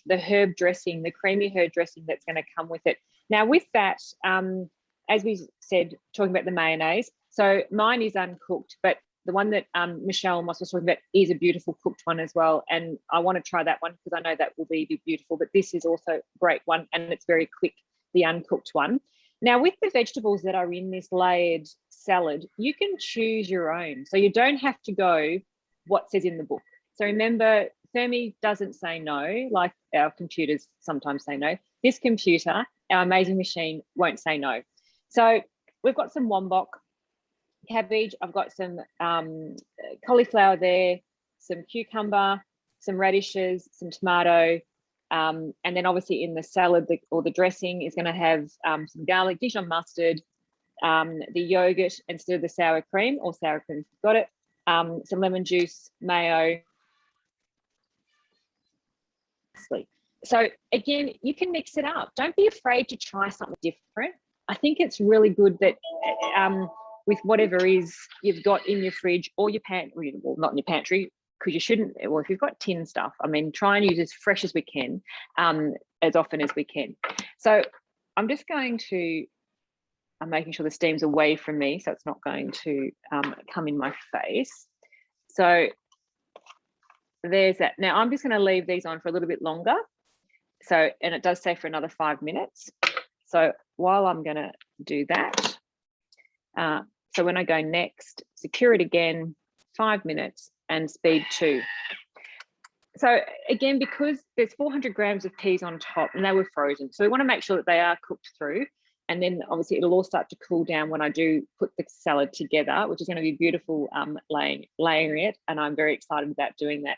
herb dressing, the creamy herb dressing that's going to come with it. Now with that, as we said, talking about the mayonnaise, so mine is uncooked, but the one that Michelle Moss was talking about is a beautiful cooked one as well. And I want to try that one because I know that will be beautiful, but this is also a great one and it's very quick, the uncooked one. Now with the vegetables that are in this layered salad, you can choose your own. So you don't have to go what says in the book. So remember, Thermi doesn't say no, like our computers sometimes say no. This computer, our amazing machine, won't say no. So we've got some wombok cabbage, I've got some cauliflower there, some cucumber, some radishes, some tomato, and then obviously in the salad or the dressing is going to have some garlic, Dijon mustard, the yogurt instead of the sour cream or sour cream if you've got it, some lemon juice, mayo. So again, you can mix it up. Don't be afraid to try something different. I think it's really good that with whatever you've got in your fridge or your pantry, well, not in your pantry, because you shouldn't, well, if you've got tin stuff, I mean, try and use as fresh as we can, as often as we can. So I'm just going to, I'm making sure the steam's away from me, so it's not going to come in my face. So there's that. Now I'm just going to leave these on for a little bit longer. So, and it does say for another 5 minutes. So while I'm going to do that, so when I go next, secure it again, 5 minutes, and speed 2. So again, because there's 400 grams of peas on top and they were frozen, so we want to make sure that they are cooked through, and then obviously it'll all start to cool down when I do put the salad together, which is going to be beautiful, layering it, and I'm very excited about doing that.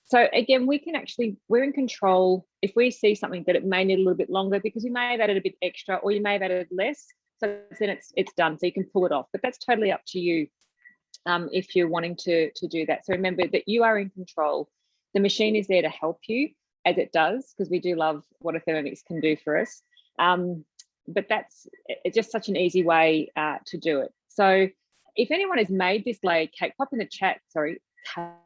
So again, we can actually, we're in control if we see something that it may need a little bit longer, because you may have added a bit extra or you may have added less, so then it's done, so you can pull it off, but that's totally up to you. If you're wanting to do that. So remember that you are in control. The machine is there to help you, as it does, because we do love what a Thermomix can do for us. But it's just such an easy way to do it. So if anyone has made this layered cake, pop in the chat, sorry,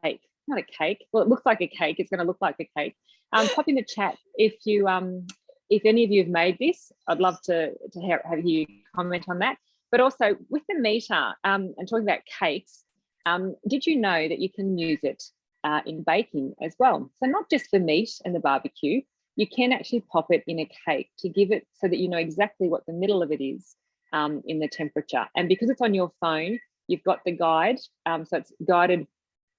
cake, not a cake. Well, it looks like a cake. It's going to look like a cake. Pop in the chat if you, if any of you have made this. I'd love to have you comment on that. But also with the meter, and talking about cakes, did you know that you can use it in baking as well? So not just for meat and the barbecue, you can actually pop it in a cake to give it so that you know exactly what the middle of it is in the temperature. And because it's on your phone, you've got the guide, so it's guided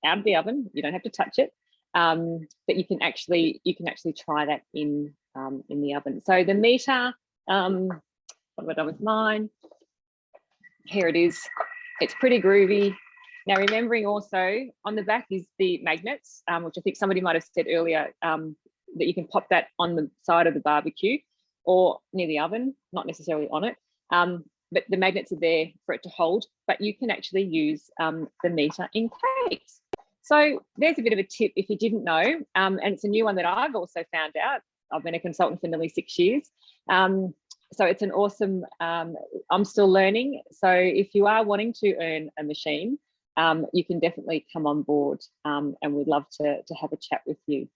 out of the oven. You don't have to touch it, but you can actually try that in the oven. So the meter, what have I done with mine? Here it is. It's pretty groovy. Now, remembering also on the back is the magnets, which I think somebody might have said earlier, that you can pop that on the side of the barbecue or near the oven, not necessarily on it. But the magnets are there for it to hold, but you can actually use the meter in cakes. So there's a bit of a tip if you didn't know, and it's a new one that I've also found out. I've been a consultant for nearly 6 years. So it's an awesome, I'm still learning. So if you are wanting to earn a machine, you can definitely come on board, and we'd love to have a chat with you.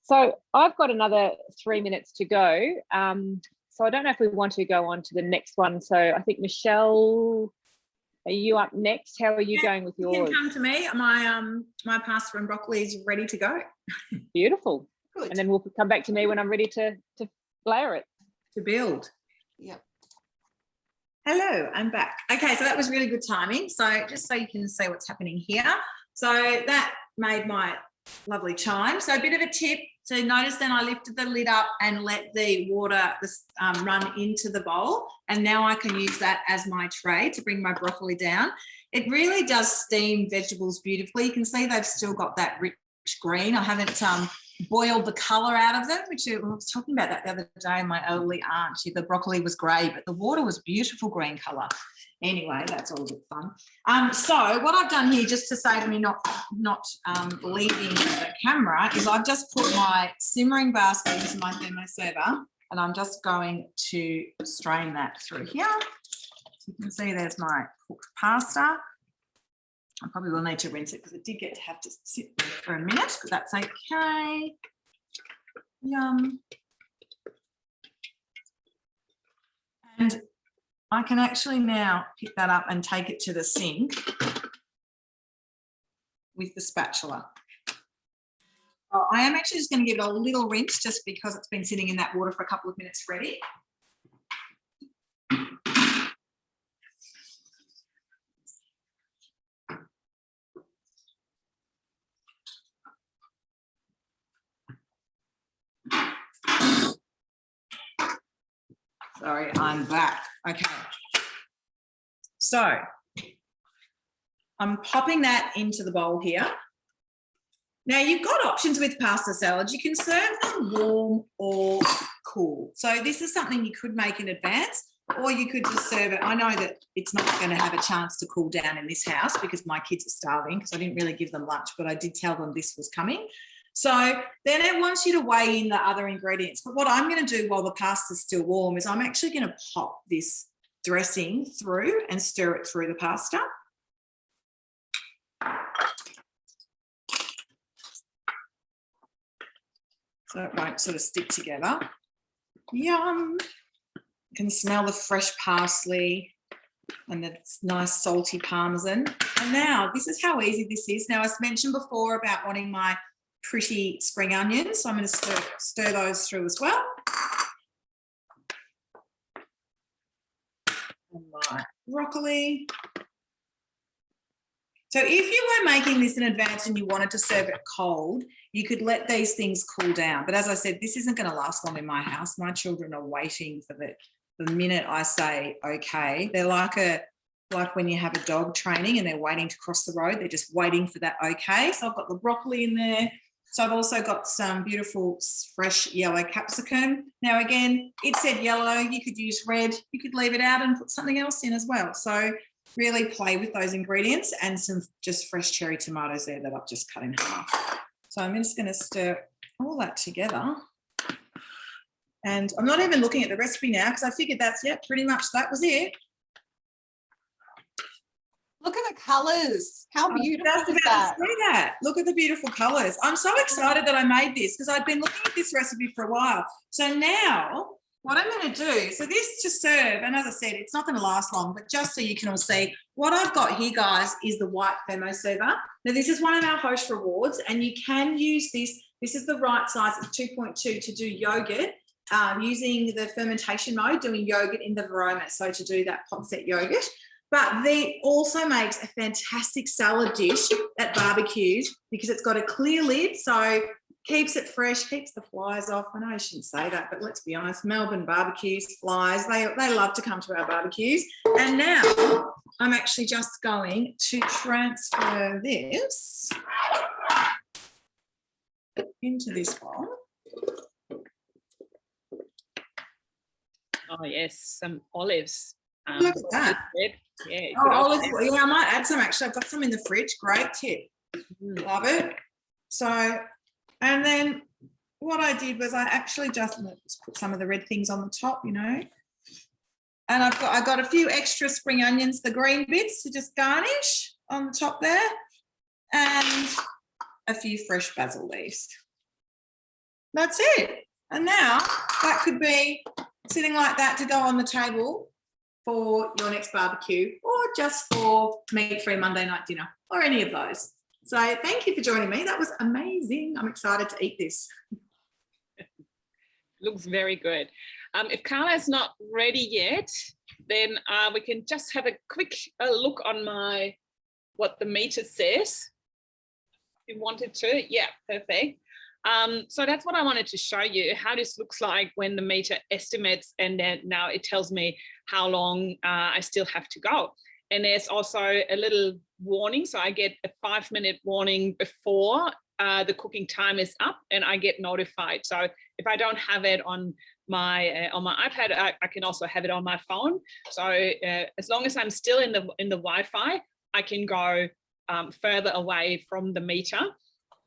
So I've got another 3 minutes to go. So I don't know if we want to go on to the next one. So I think Michelle, are you up next? How are you going with yours? You can come to me. My pasta and broccoli is ready to go. Beautiful. Good. And then we'll come back to me when I'm ready to layer it. To build. Yep. Hello, I'm back. Okay, so that was really good timing. So just so you can see what's happening here. So that made my lovely chime. So a bit of a tip. So notice then I lifted the lid up and let the water run into the bowl. And now I can use that as my tray to bring my broccoli down. It really does steam vegetables beautifully. You can see they've still got that rich green. I haven't boiled the colour out of them, which I was talking about that the other day. My elderly aunt, the broccoli was grey, but the water was beautiful green colour. Anyway, that's all a bit fun. So what I've done here, just to save me not leaving the camera, is I've just put my simmering basket into my thermoserver, and I'm just going to strain that through here. So you can see there's my cooked pasta. I probably will need to rinse it because it did have to sit there for a minute, but that's okay. Yum. And I can actually now pick that up and take it to the sink with the spatula. I am actually just going to give it a little rinse just because it's been sitting in that water for a couple of minutes ready. Sorry, I'm back. Okay. So I'm popping that into the bowl here. Now you've got options with pasta salads. You can serve them warm or cool. So this is something you could make in advance, or you could just serve it. I know that it's not going to have a chance to cool down in this house because my kids are starving, because I didn't really give them lunch, but I did tell them this was coming. So then it wants you to weigh in the other ingredients. But what I'm going to do while the pasta's still warm is I'm actually going to pop this dressing through and stir it through the pasta. So it won't sort of stick together. Yum. You can smell the fresh parsley and the nice salty Parmesan. And now this is how easy this is. Now, I mentioned before about wanting my pretty spring onions. So I'm going to stir those through as well. And my broccoli. So if you were making this in advance and you wanted to serve it cold, you could let these things cool down. But as I said, this isn't going to last long in my house. My children are waiting for the minute I say, okay. They're like when you have a dog training and they're waiting to cross the road. They're just waiting for that okay. So I've got the broccoli in there. So I've also got some beautiful fresh yellow capsicum. Now, again, it said yellow. You could use red. You could leave it out and put something else in as well. So really play with those ingredients, and some just fresh cherry tomatoes there that I've just cut in half. So I'm just going to stir all that together. And I'm not even looking at the recipe now because I figured pretty much that was it. Look at the colours. How beautiful is that? See that? Look at the beautiful colours. I'm so excited that I made this because I've been looking at this recipe for a while. So now what I'm going to do, so this to serve, and as I said, it's not going to last long, but just so you can all see, what I've got here, guys, is the white thermo server. Now, this is one of our host rewards, and you can use this. This is the right size. It's 2.2 to do yogurt, using the fermentation mode, doing yogurt in the Varoma, so to do that pot set yogurt. But they also makes a fantastic salad dish at barbecues because it's got a clear lid, so keeps it fresh, keeps the flies off. I know I shouldn't say that, but let's be honest, Melbourne barbecues, flies, they love to come to our barbecues. And now I'm actually just going to transfer this into this bowl. Oh, yes, some olives. Look at that. Yeah, olives. Yeah, I might add some actually. I've got some in the fridge. Great tip. Love it. So, and then what I did was I actually just put some of the red things on the top, you know. And I got a few extra spring onions, the green bits, to just garnish on the top there, and a few fresh basil leaves. That's it. And now that could be sitting like that to go on the table for your next barbecue, or just for meat-free Monday night dinner, or any of those. So thank you for joining me. That was amazing. I'm excited to eat this. Looks very good. If Carla's not ready yet, then we can just have a quick look on what the meter says. If you wanted to, yeah, perfect. So that's what I wanted to show you, how this looks like when the meter estimates, and then now it tells me how long I still have to go. And there's also a little warning. So I get a 5-minute warning before the cooking time is up, and I get notified. So if I don't have it on my iPad, I can also have it on my phone. So as long as I'm still in the Wi-Fi, I can go further away from the meter.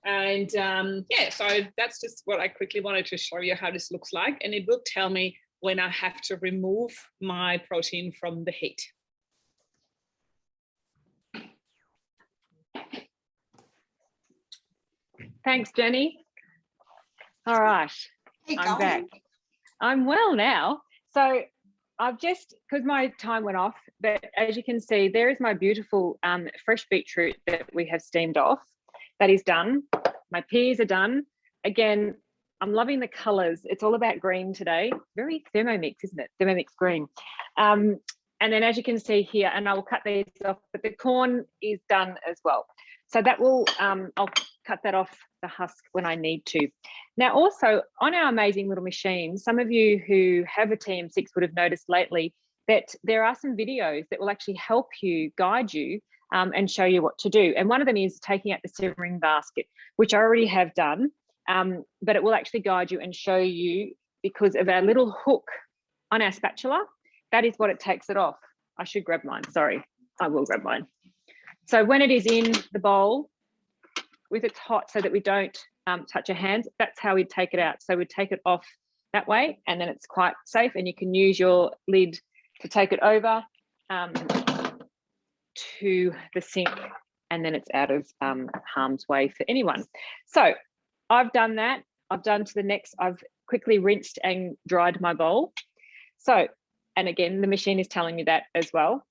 And yeah, so that's just what I quickly wanted to show you how this looks like. And it will tell me when I have to remove my protein from the heat. Thanks, Jenny. All right, I'm back. I'm well now. So I've just, because my time went off, but as you can see, there is my beautiful fresh beetroot that we have steamed off. That is done. My peas are done. Again, I'm loving the colours. It's all about green today. Very Thermomix, isn't it? Thermomix green. And then as you can see here, and I will cut these off, but the corn is done as well. So that will, I'll cut that off the husk when I need to. Now also on our amazing little machine, some of you who have a TM6 would have noticed lately that there are some videos that will actually help you, guide you, and show you what to do. And one of them is taking out the simmering basket, which I already have done, but it will actually guide you and show you, because of our little hook on our spatula, that is what it takes it off. I should grab mine, sorry, I will grab mine. So when it is in the bowl, with it's hot so that we don't touch your hands. That's how we'd take it out. So we'd take it off that way, and then it's quite safe, and you can use your lid to take it over to the sink, and then it's out of harm's way for anyone. So I've done that. I've done to the next. I've quickly rinsed and dried my bowl. So, and again, the machine is telling me that as well.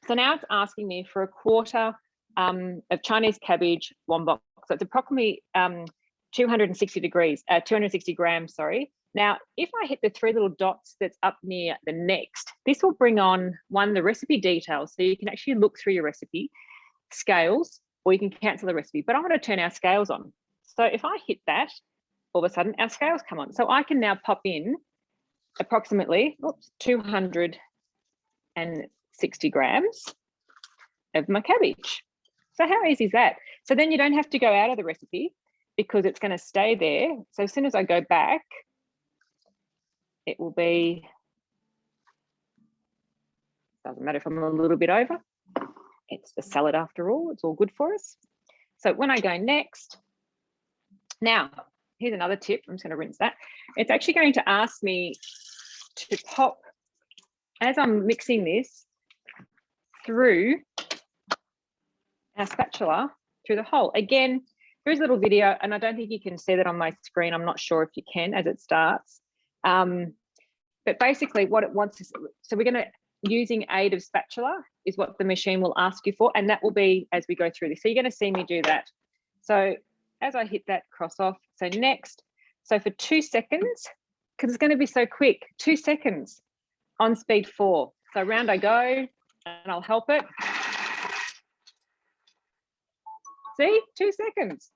So now it's asking me for a quarter of Chinese cabbage, 1 box. So it's approximately 260 grams, sorry. Now, if I hit the 3 little dots that's up near the next, this will bring on the recipe details. So you can actually look through your recipe, scales, or you can cancel the recipe. But I want to turn our scales on. So if I hit that, all of a sudden our scales come on. So I can now pop in approximately 260 grams of my cabbage. So how easy is that? So then you don't have to go out of the recipe because it's going to stay there. So as soon as I go back, it will be, doesn't matter if I'm a little bit over, it's the salad after all, it's all good for us. So when I go next, now, here's another tip, I'm just going to rinse that. It's actually going to ask me to pop, as I'm mixing this, through our spatula, through the hole. Again, there's a little video, and I don't think you can see that on my screen. I'm not sure if you can as it starts. But basically what it wants is, so we're going to, using aid of spatula is what the machine will ask you for, and that will be as we go through this. So you're going to see me do that. So as I hit that cross off, so next, so for 2 seconds, because it's going to be so quick, 2 seconds on speed 4. So round I go, and I'll help it. See, 2 seconds.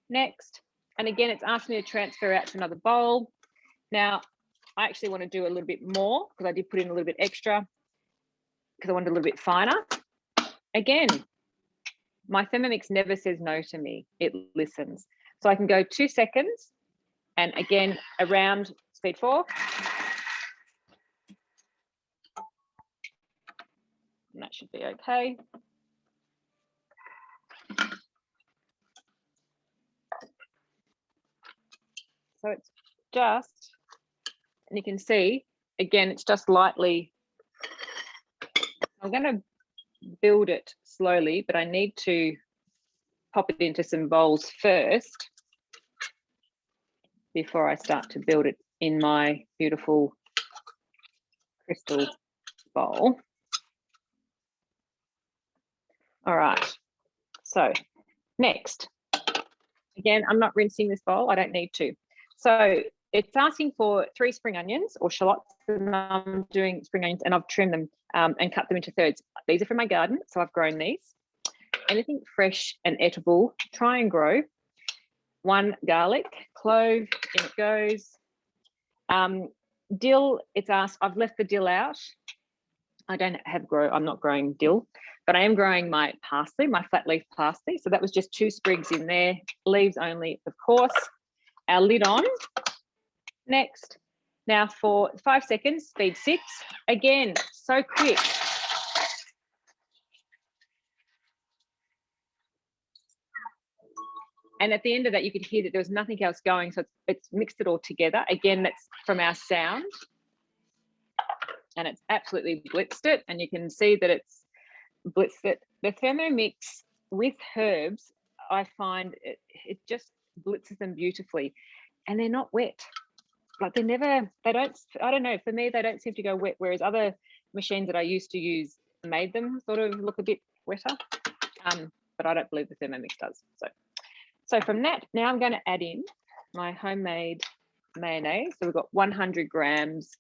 Next, and again, it's asking me to transfer out to another bowl. Now, I actually want to do a little bit more because I did put in a little bit extra because I wanted a little bit finer. Again, my Thermomix never says no to me. It listens. So I can go 2 seconds, and again, around speed 4. And that should be okay. So it's just, and you can see, again, it's just lightly, I'm going to build it slowly, but I need to pop it into some bowls first before I start to build it in my beautiful crystal bowl. All right, so next, again, I'm not rinsing this bowl, I don't need to. So it's asking for 3 spring onions or shallots, and I'm doing spring onions, and I've trimmed them and cut them into thirds. These are from my garden, so I've grown these. Anything fresh and edible, try and grow. 1 garlic, clove, in it goes. Dill, it's asked, I've left the dill out. I'm not growing dill, but I am growing my parsley, my flat leaf parsley. So that was just 2 sprigs in there, leaves only, of course. Our lid on. Next. Now for 5 seconds, speed 6. Again, so quick. And at the end of that, you could hear that there was nothing else going. So it's mixed it all together. Again, that's from our sound. And it's absolutely blitzed it. And you can see that it's blitzed it. The Thermomix with herbs, I find it just blitzes them beautifully. And they're not wet. Like I don't know, for me, they don't seem to go wet, whereas other machines that I used to use made them sort of look a bit wetter. But I don't believe the Thermomix does. So from that, now I'm going to add in my homemade mayonnaise. So we've got 100 grams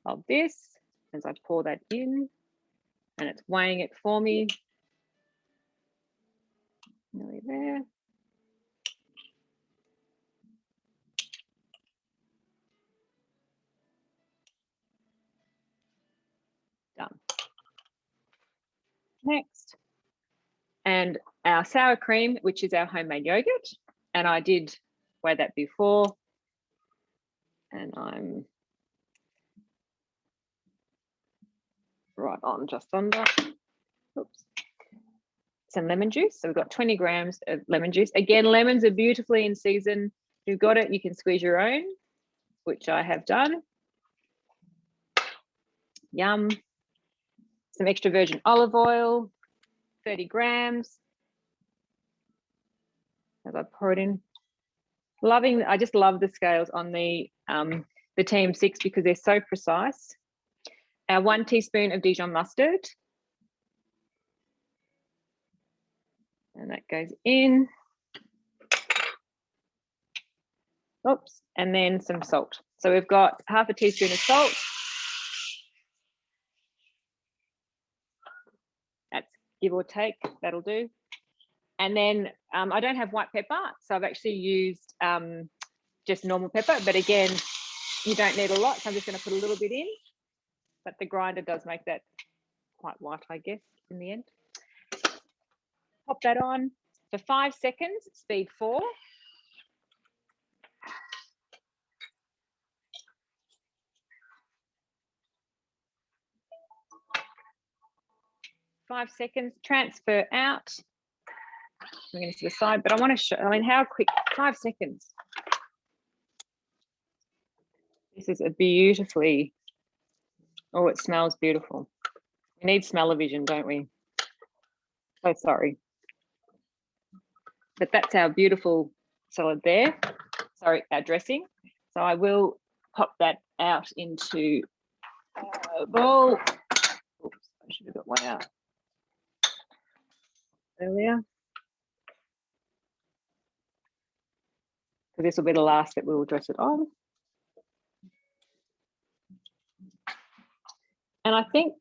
of this as I pour that in, and it's weighing it for me. Nearly there. Done. Next. And our sour cream, which is our homemade yogurt. And I did weigh that before. And I'm right on, just under. Oops. some lemon juice. So we've got 20 grams of lemon juice. Again, lemons are beautifully in season. If you've got it, you can squeeze your own, which I have done. Yum. Some extra virgin olive oil, 30 grams. As I pour it in. I just love the scales on the TM6 because they're so precise. Our 1 teaspoon of Dijon mustard. And that goes in. Oops, and then some salt. So we've got half a teaspoon of salt. That's give or take, that'll do. And then I don't have white pepper, so I've actually used just normal pepper. But again, you don't need a lot, so I'm just going to put a little bit in. But the grinder does make that quite white, I guess, in the end. Pop that on for 5 seconds, speed 4. Five seconds, transfer out. I'm going to the side, but I want to show, how quick, 5 seconds. This is a beautifully, oh, it smells beautiful. We need smell-o-vision, don't we? So sorry. But that's our beautiful salad there. Sorry, our dressing. So I will pop that out into a bowl. Oops, I should have got one out earlier. So this will be the last that we will dress it on. And I think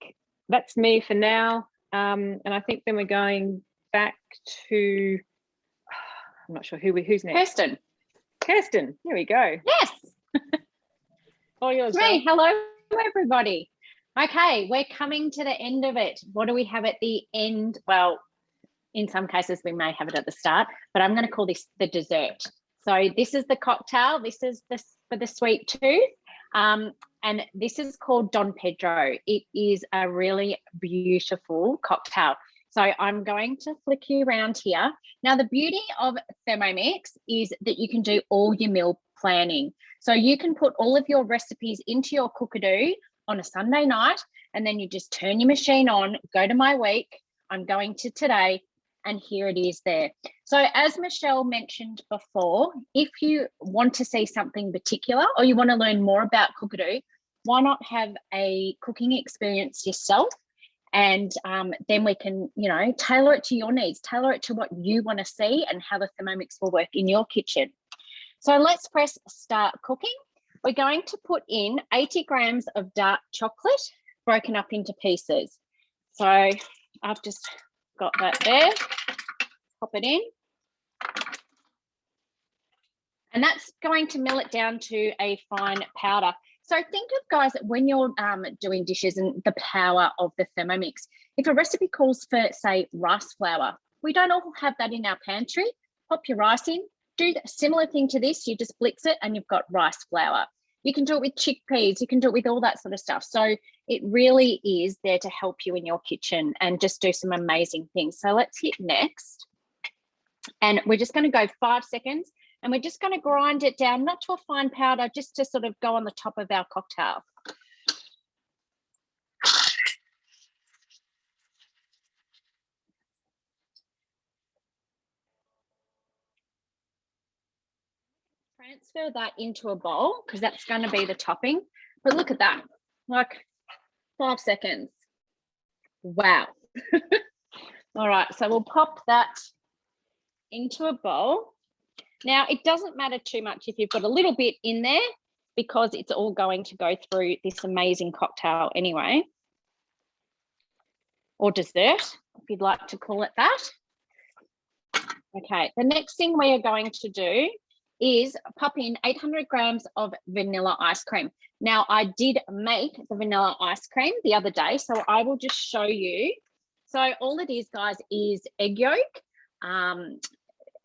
that's me for now. And I think then we're going back to, I'm not sure who's next. Kirsten, here we go. Yes. All yours. Me. Hello, everybody. Okay, we're coming to the end of it. What do we have at the end? Well, in some cases we may have it at the start, but I'm going to call this the dessert. So this is the cocktail. This is for the sweet tooth. And this is called Don Pedro. It is a really beautiful cocktail. So I'm going to flick you around here. Now, the beauty of Thermomix is that you can do all your meal planning. So you can put all of your recipes into your cookadoo on a Sunday night, and then you just turn your machine on, go to my week. I'm going to today, and here it is there. So as Michelle mentioned before, if you want to see something particular or you want to learn more about cookadoo, why not have a cooking experience yourself? And then we can, tailor it to your needs, tailor it to what you want to see and how the Thermomix will work in your kitchen. So let's press start cooking. We're going to put in 80 grams of dark chocolate broken up into pieces. So I've just got that there. Pop it in. And that's going to mill it down to a fine powder. So think of, guys, when you're doing dishes and the power of the Thermomix, if a recipe calls for, say, rice flour, we don't all have that in our pantry. Pop your rice in, do a similar thing to this. You just blitz it and you've got rice flour. You can do it with chickpeas. You can do it with all that sort of stuff. So it really is there to help you in your kitchen and just do some amazing things. So let's hit next. And we're just going to go 5 seconds. And we're just going to grind it down, not to a fine powder, just to sort of go on the top of our cocktail. Transfer that into a bowl because that's going to be the topping. But look at that, like 5 seconds. Wow. All right, so we'll pop that into a bowl. Now, it doesn't matter too much if you've got a little bit in there because it's all going to go through this amazing cocktail anyway, or dessert, if you'd like to call it that. Okay, the next thing we are going to do is pop in 800 grams of vanilla ice cream. Now, I did make the vanilla ice cream the other day, so I will just show you. So all it is, guys, is egg yolk,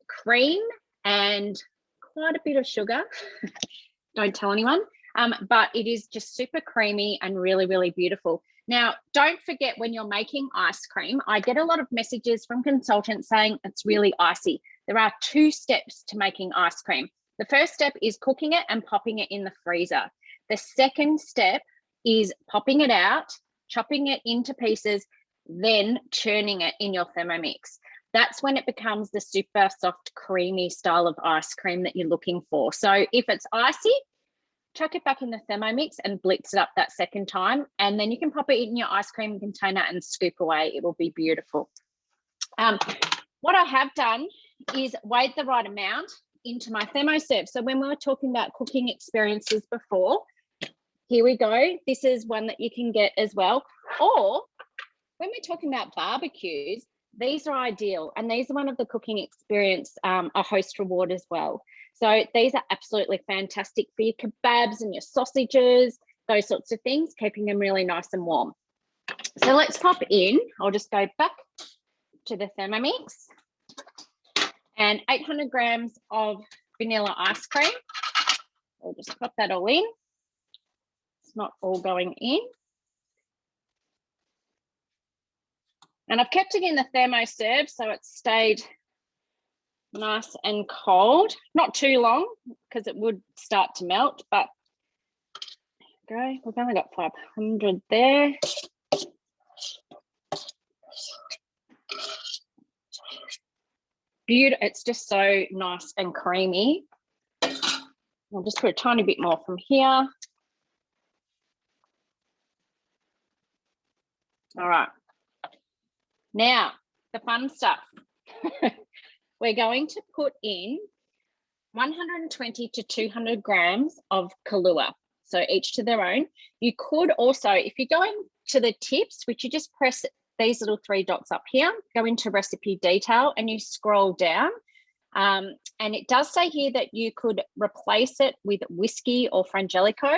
cream, and quite a bit of sugar. Don't tell anyone, but it is just super creamy and really, really beautiful. Now, don't forget when you're making ice cream, I get a lot of messages from consultants saying it's really icy. There are 2 steps to making ice cream. The first step is cooking it and popping it in the freezer. The second step is popping it out, chopping it into pieces, then churning it in your Thermomix. That's when it becomes the super soft, creamy style of ice cream that you're looking for. So if it's icy, chuck it back in the Thermomix and blitz it up that second time, and then you can pop it in your ice cream container and scoop away. It will be beautiful. What I have done is weighed the right amount into my ThermoServe. So when we were talking about cooking experiences before, here we go. This is one that you can get as well. Or when we're talking about barbecues, these are ideal, and these are one of the cooking experience, a host reward as well. So these are absolutely fantastic for your kebabs and your sausages, those sorts of things, keeping them really nice and warm. So let's pop in. I'll just go back to the Thermomix, and 800 grams of vanilla ice cream. I'll just pop that all in. It's not all going in. And I've kept it in the ThermoServe so it's stayed nice and cold. Not too long because it would start to melt, but okay, we've only got 500 there. Beautiful. It's just so nice and creamy. I'll just put a tiny bit more from here. All right. Now, the fun stuff. We're going to put in 120 to 200 grams of Kahlua. So each to their own. You could also, if you go into the tips, which you just press these little 3 dots up here, go into recipe detail and you scroll down. And it does say here that you could replace it with whiskey or Frangelico.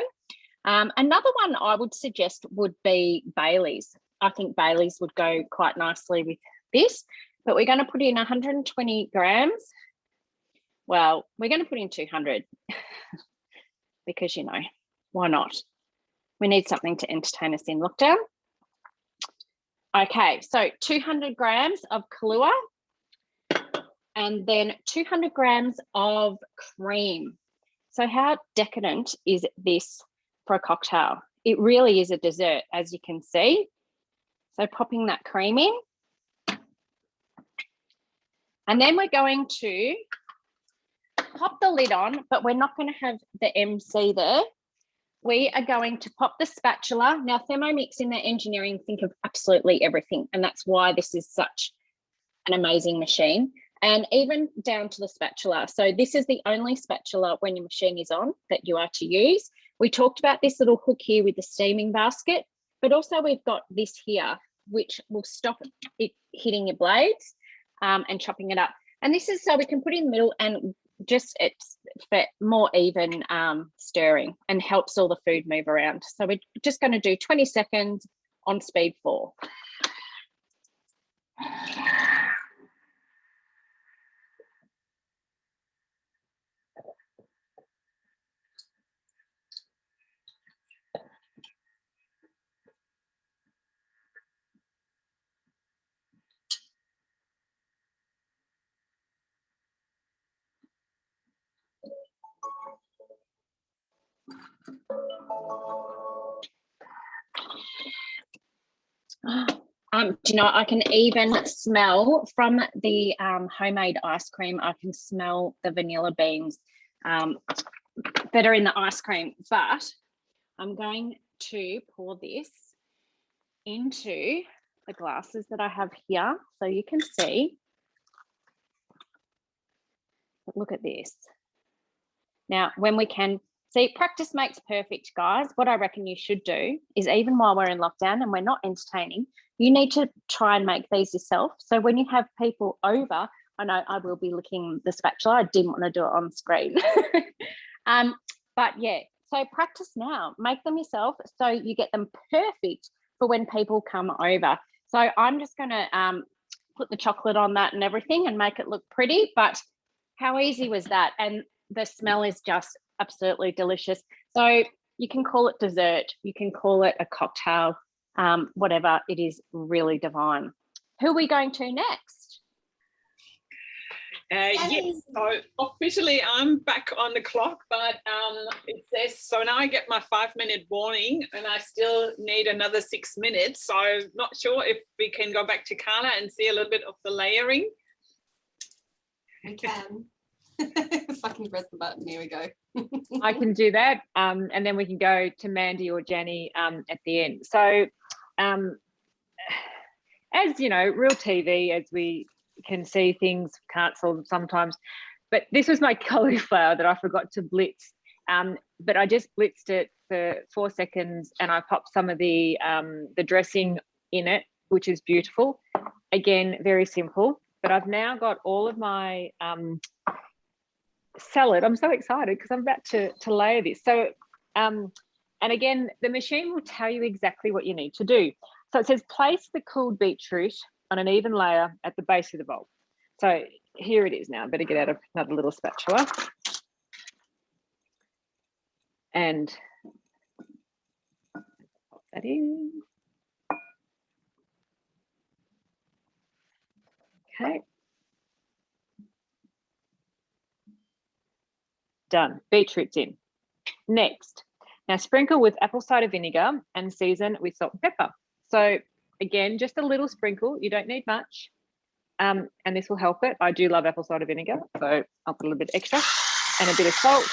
Another one I would suggest would be Bailey's. I think Bailey's would go quite nicely with this, but we're going to put in 120 grams. Well, we're going to put in 200 because, you know, why not? We need something to entertain us in lockdown. Okay, so 200 grams of Kahlua and then 200 grams of cream. So how decadent is this for a cocktail? It really is a dessert, as you can see. So popping that cream in. And then we're going to pop the lid on, but we're not going to have the MC there. We are going to pop the spatula. Now, Thermomix in their engineering think of absolutely everything, and that's why this is such an amazing machine. And even down to the spatula. So this is the only spatula when your machine is on that you are to use. We talked about this little hook here with the steaming basket, but also we've got this here, which will stop it hitting your blades and chopping it up. And this is so we can put it in the middle and just it's for more even stirring and helps all the food move around. So we're just going to do 20 seconds on speed 4. Do you know, I can even smell from the homemade ice cream, I can smell the vanilla beans that are in the ice cream. But I'm going to pour this into the glasses that I have here so you can see. But look at this. Now, when we can see, practice makes perfect, guys. What I reckon you should do is, even while we're in lockdown and we're not entertaining, you need to try and make these yourself. So when you have people over, I know I will be licking the spatula. I didn't want to do it on screen. But yeah, so practice now. Make them yourself so you get them perfect for when people come over. So I'm just going to put the chocolate on that and everything and make it look pretty. But how easy was that? And the smell is just absolutely delicious. So you can call it dessert. You can call it a cocktail. whatever. It is really divine. Who are we going to next? Yes, so officially I'm back on the clock, but it says, so now I get my 5-minute warning and I still need another 6 minutes. So not sure if we can go back to Carla and see a little bit of the layering. We can. If I can press the button, here we go. I can do that, and then we can go to Mandy or Jenny at the end. So as you know, real TV, as we can see, things can't solve them sometimes, but this was my cauliflower that I forgot to blitz, but I just blitzed it for 4 seconds and I popped some of the dressing in it, which is beautiful. Again, very simple, but I've now got all of my salad. I'm so excited because I'm about to layer this. So and again, the machine will tell you exactly what you need to do. So it says place the cooled beetroot on an even layer at the base of the bowl. So here it is now. I better get out another little spatula. And pop that in. Okay. Done. Beetroot's in. Next. Now sprinkle with apple cider vinegar and season with salt and pepper. So again, just a little sprinkle. You don't need much. And this will help it. I do love apple cider vinegar, so I'll put a little bit extra and a bit of salt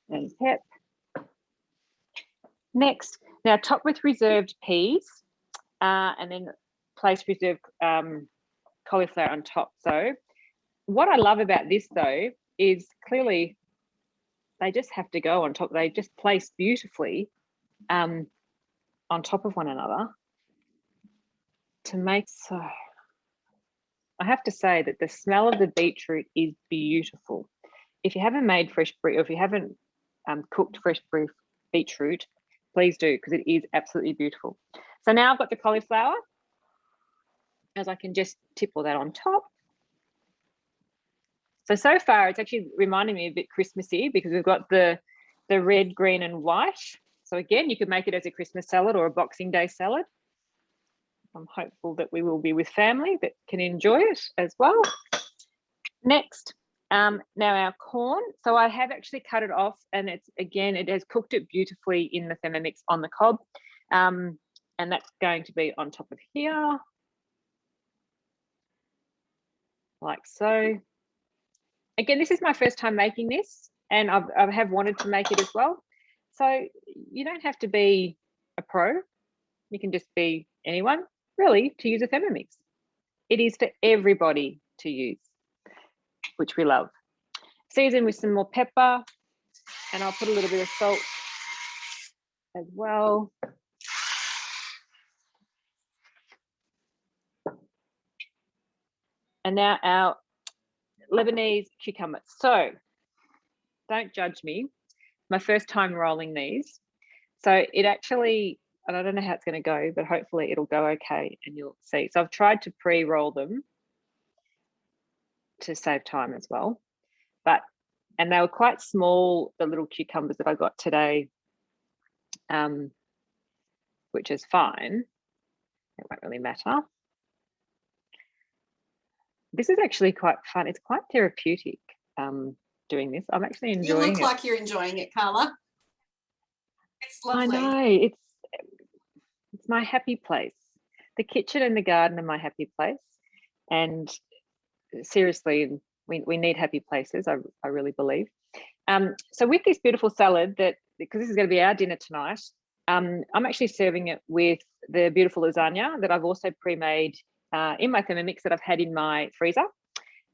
and pep. Next, now top with reserved peas and then place reserved cauliflower on top. So what I love about this though is clearly they just have to go on top. They just place beautifully on top of one another to make so. I have to say that the smell of the beetroot is beautiful. If you haven't made fresh or if you haven't cooked fresh beetroot, please do, because it is absolutely beautiful. So now I've got the cauliflower, as I can just tip all that on top. So far it's actually reminding me a bit Christmassy because we've got the red, green and white. So again, you could make it as a Christmas salad or a Boxing Day salad. I'm hopeful that we will be with family that can enjoy it as well. Next, now our corn. So I have actually cut it off and it's, again, it has cooked it beautifully in the Thermomix on the cob. And that's going to be on top of here. Like so. Again, this is my first time making this and I have wanted to make it as well. So you don't have to be a pro. You can just be anyone, really, to use a Thermomix. It is for everybody to use, which we love. Season with some more pepper, and I'll put a little bit of salt as well. And now our Lebanese cucumber. So don't judge me. My first time rolling these. So it actually, and I don't know how it's going to go, but hopefully it'll go okay and you'll see. So I've tried to pre-roll them to save time as well. And they were quite small, the little cucumbers that I got today, which is fine. It won't really matter. This is actually quite fun. It's quite therapeutic doing this. I'm actually enjoying it. You look like you're enjoying it, Carla. It's lovely. I know. It's my happy place. The kitchen and the garden are my happy place. And seriously, we need happy places, I really believe. So with this beautiful salad, because this is going to be our dinner tonight, I'm actually serving it with the beautiful lasagna that I've also pre-made in my Thermomix that I've had in my freezer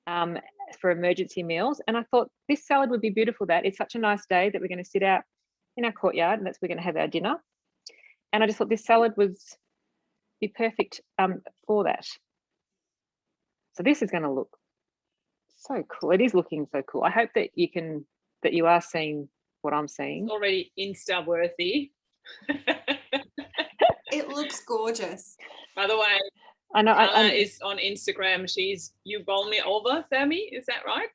for emergency meals. And I thought this salad would be beautiful. That it's such a nice day that we're going to sit out in our courtyard and that's where we're going to have our dinner. And I just thought this salad would be perfect for that. So this is going to look so cool. It is looking so cool. I hope that you are seeing what I'm seeing. It's already Insta worthy. It looks gorgeous. By the way, I know Anna is on Instagram. You bowl me over, Thermy. Is that right?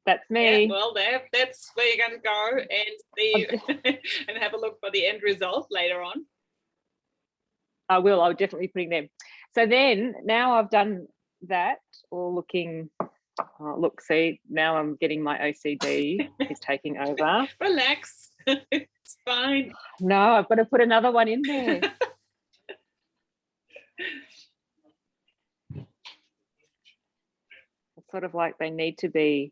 That's me. Yeah, well, that's where you're going to go and see and have a look for the end result later on. I will. I'll definitely be putting them. So then, now I've done that, all looking. Oh, look, see, now I'm getting my OCD is taking over. Relax. It's fine. No, I've got to put another one in there. It's sort of like they need to be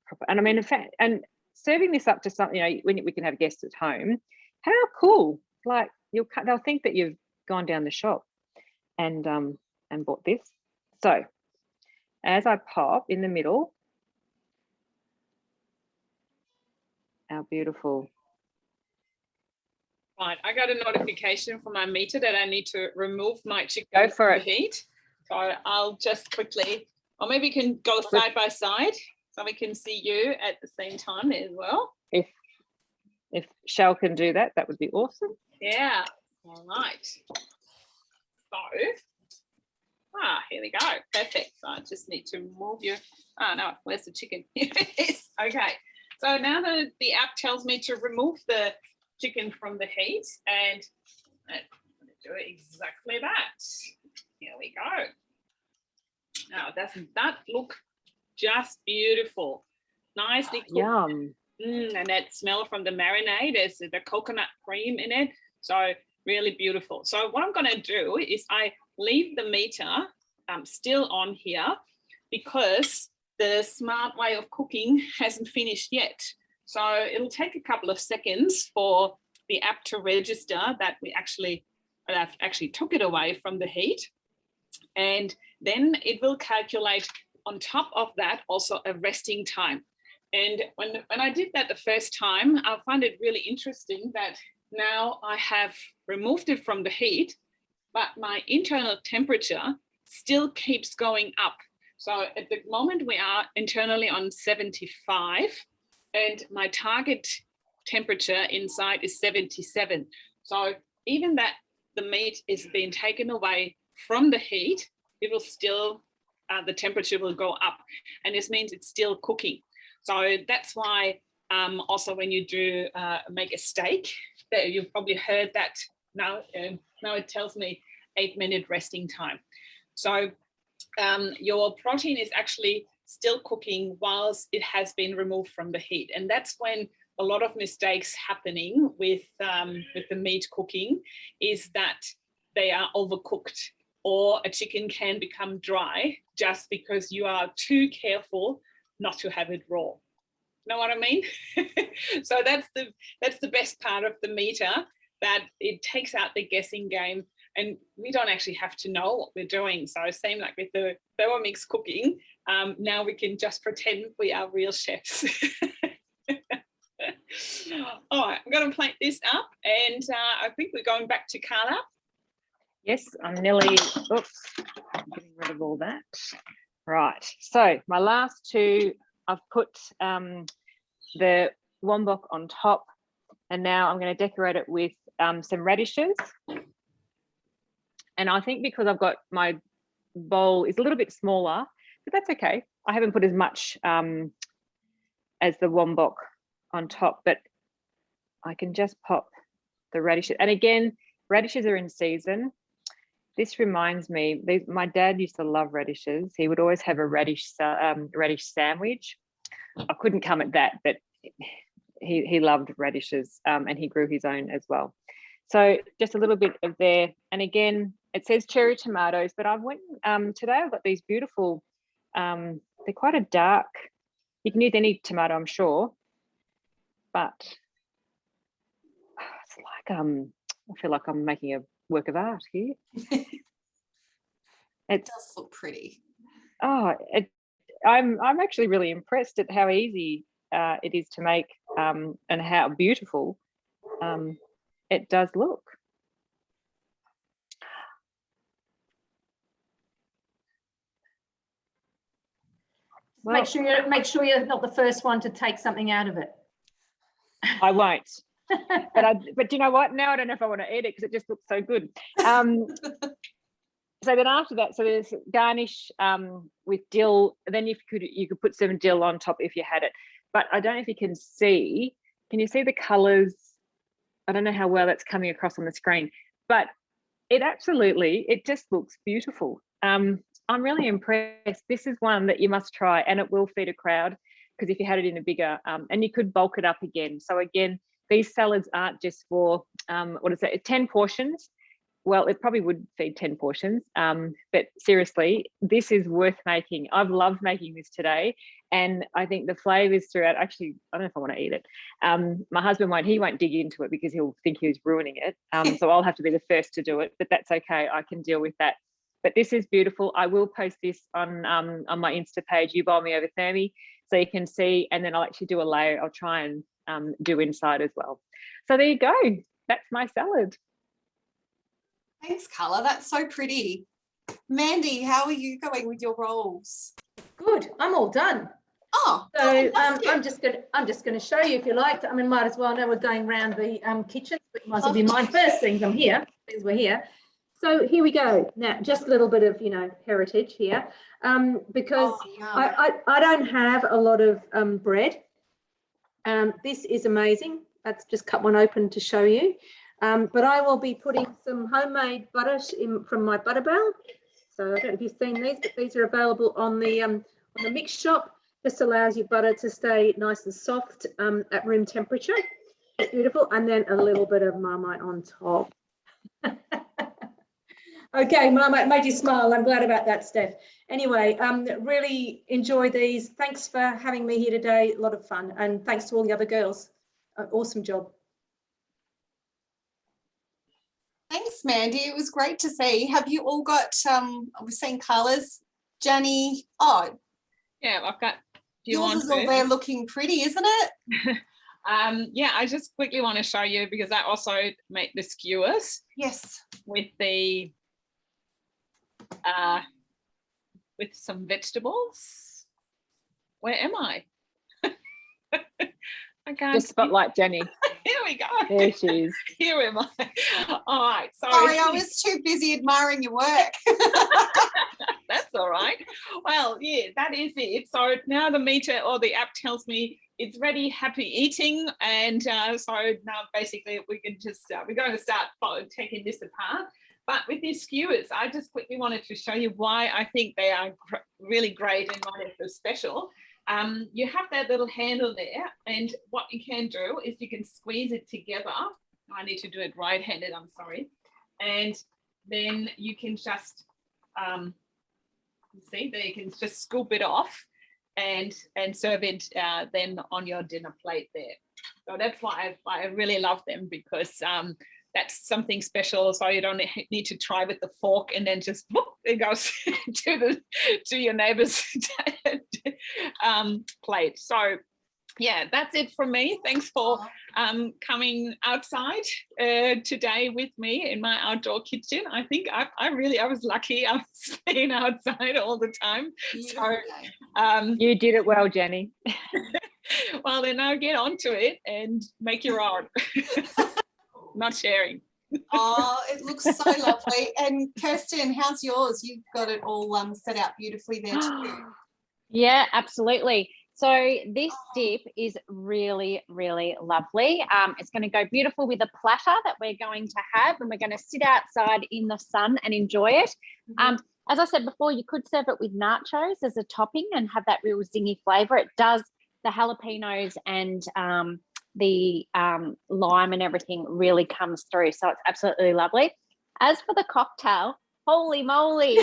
proper. And I mean, in fact, and serving this up to something, you know, when we can have guests at home, how cool! Like they'll think that you've gone down the shop and bought this. So as I pop in the middle, our beautiful. Right, I got a notification from my meter that I need to remove my chicken. Go for from it. the heat. So I'll just quickly, or maybe we can go side by side so we can see you at the same time as well. If Shell can do that, that would be awesome. Yeah. All right. So, here we go. Perfect. So I just need to move you. Oh no, where's the chicken? Yes. Okay. So now the app tells me to remove the chicken from the heat, and I'm going to do exactly that. Here we go. Now, doesn't that look just beautiful? Nicely cooked. Yum. And that smell from the marinade, there's the coconut cream in it. So really beautiful. So what I'm going to do is I leave the meter still on here because the smart way of cooking hasn't finished yet. So it'll take a couple of seconds for the app to register that I've actually took it away from the heat. And then it will calculate on top of that also a resting time. And when I did that the first time, I found it really interesting that now I have removed it from the heat, but my internal temperature still keeps going up. So at the moment we are internally on 75 and my target temperature inside is 77. So even that the meat is being taken away from the heat, it will still, the temperature will go up. And this means it's still cooking. So that's why also when you do make a steak, that you've probably heard that now it tells me 8-minute resting time. So your protein is actually still cooking whilst it has been removed from the heat. And that's when a lot of mistakes happening with the meat cooking is that they are overcooked, or a chicken can become dry just because you are too careful not to have it raw. Know what I mean? So that's the best part of the meter, that it takes out the guessing game and we don't actually have to know what we're doing. So same like with the Thermomix cooking, now we can just pretend we are real chefs. All right, I'm going to plate this up and I think we're going back to Carla. Yes, I'm nearly, getting rid of all that. Right, so my last two, I've put the wombok on top, and now I'm going to decorate it with some radishes. And I think because I've got my bowl is a little bit smaller, but that's okay. I haven't put as much as the wombok on top, but I can just pop the radishes. And again, radishes are in season. This reminds me, my dad used to love radishes. He would always have a radish sandwich. I couldn't come at that, but he loved radishes and he grew his own as well. So just a little bit of there. And again, it says cherry tomatoes, but today I've got these beautiful, they're quite a dark, you can use any tomato, I'm sure, but it's like, I feel like I'm making a work of art here. It does look pretty. Oh, I'm actually really impressed at how easy it is to make and how beautiful it does look. Well, make sure you're not the first one to take something out of it. I won't. But you know what? Now I don't know if I want to eat it because it just looks so good. So then after that, so there's garnish with dill. Then you could put some dill on top if you had it. But I don't know if you can see. Can you see the colours? I don't know how well that's coming across on the screen, but it just looks beautiful. I'm really impressed. This is one that you must try, and it will feed a crowd, because if you had it in a bigger, and you could bulk it up again. So again, these salads aren't just for 10 portions. Well, it probably would feed 10 portions, but seriously, this is worth making. I've loved making this today, and I think the flavours throughout, actually, I don't know if I want to eat it. My husband won't dig into it because he'll think he was ruining it. So I'll have to be the first to do it, but that's okay. I can deal with that. But this is beautiful. I will post this on my Insta page, You Bowl Me Over Thermy, so you can see, and then I'll actually do a layer. I'll try and do inside as well. So there you go. That's my salad. Thanks, Carla. That's so pretty. Mandy, how are you going with your rolls? Good. I'm all done. Oh, so I'm just gonna show you if you like. I mean, might as well. I know we're going around the kitchen, but it might as well be mine first. Things I'm here. Things we're here. So here we go. Now, just a little bit of heritage here, because I don't have a lot of bread. This is amazing. Let's just cut one open to show you. But I will be putting some homemade butter from my butter barrel. So I don't know if you've seen these, but these are available on the mix shop. Just allows your butter to stay nice and soft at room temperature. It's beautiful. And then a little bit of Marmite on top. Okay, Marmite made you smile. I'm glad about that, Steph. Anyway, really enjoy these. Thanks for having me here today. A lot of fun. And thanks to all the other girls. Awesome job. Thanks, Mandy. It was great to see. Have you all got, we've seen colours. Jenny, yeah, I've got, yours is all there looking pretty, isn't it? Yeah, I just quickly want to show you, because I also make the skewers. Yes. With the, with some vegetables. Where am I? I can't just spotlight Jenny. Here we go. There she is. Here am I. All right. Sorry, I was too busy admiring your work. That's all right. Well, yeah, that is it. So now the meter or the app tells me it's ready, happy eating. And so now basically we can just, we're going to start taking this apart. But with these skewers, I just quickly wanted to show you why I think they are really great and why they're so special. You have that little handle there, and what you can do is you can squeeze it together. I need to do it right-handed, I'm sorry. And then you can just, see, there you can just scoop it off and serve it then on your dinner plate there. So that's why I really love them, because that's something special. So you don't need to try with the fork and then just whoop, it goes to your neighbor's plate. So yeah, that's it from me. Thanks for coming outside today with me in my outdoor kitchen. I think I was lucky. I was staying outside all the time. So you did it well, Jenny. Well, then I'll get onto it and make your own. Not sharing. Oh, it looks so lovely. And Kirsten, how's yours? You've got it all set out beautifully there too. Yeah, absolutely. So this dip is really, really lovely. It's going to go beautiful with a platter that we're going to have, and we're going to sit outside in the sun and enjoy it. As I said before, you could serve it with nachos as a topping and have that real zingy flavour. It does, the jalapenos and the lime and everything really comes through. So it's absolutely lovely. As for the cocktail, holy moly,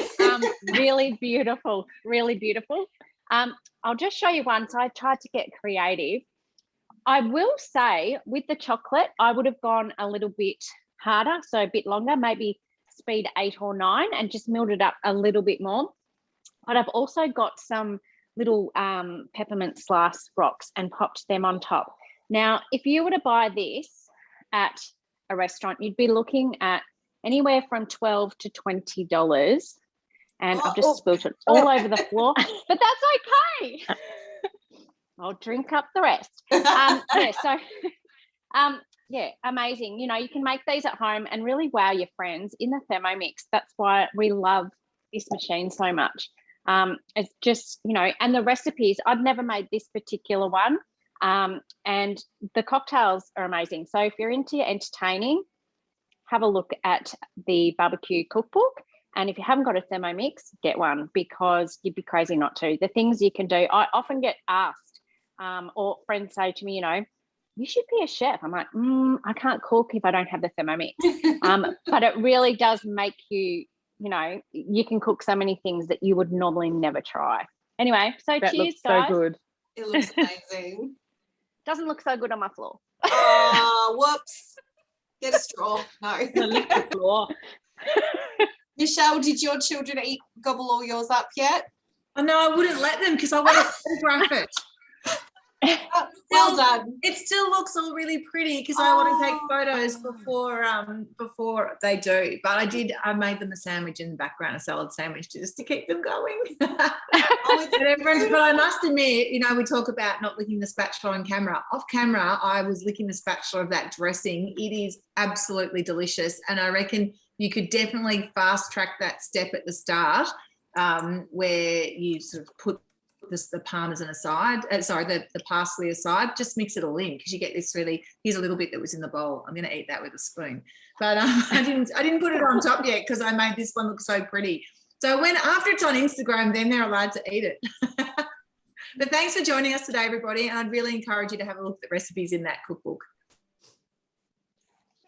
really beautiful, really beautiful. I'll just show you one. So I tried to get creative. I will say with the chocolate, I would have gone a little bit harder, so a bit longer, maybe speed 8 or 9, and just milled it up a little bit more. But I've also got some little peppermint slice rocks and popped them on top. Now, if you were to buy this at a restaurant, you'd be looking at anywhere from $12 to $20. And I've just spilled it all over the floor, but that's okay. I'll drink up the rest. Yeah, so Yeah, amazing. You know, you can make these at home and really wow your friends in the Thermomix. That's why we love this machine so much. It's just, you know, and the recipes, I've never made this particular one. And the cocktails are amazing. So if you're into entertaining, have a look at the Barbecue Cookbook. And if you haven't got a Thermomix, get one, because you'd be crazy not to. The things you can do, I often get asked, or friends say to me, you know, you should be a chef. I'm like, I can't cook if I don't have the Thermomix. But it really does make you, you know, you can cook so many things that you would normally never try. Anyway, so That cheers, looks guys. so good. It looks amazing. Doesn't look so good on my floor. Oh, whoops. Get a straw. No. Lick the floor. Michelle, did your children gobble all yours up yet? Oh, no, I wouldn't let them because I want to photograph it. Well done. It still looks all really pretty because I want to take photos before they do. But I made them a sandwich in the background, a salad sandwich, just to keep them going. But I must admit, you know, we talk about not licking the spatula on camera. Off camera, I was licking the spatula of that dressing. It is absolutely delicious, and I reckon you could definitely fast track that step at the start, where you sort of put the Parmesan aside, the parsley aside, just mix it all in, because you get this really, here's a little bit that was in the bowl. I'm going to eat that with a spoon. But I didn't put it on top yet because I made this one look so pretty. So after it's on Instagram, then they're allowed to eat it. But thanks for joining us today, everybody. And I'd really encourage you to have a look at the recipes in that cookbook.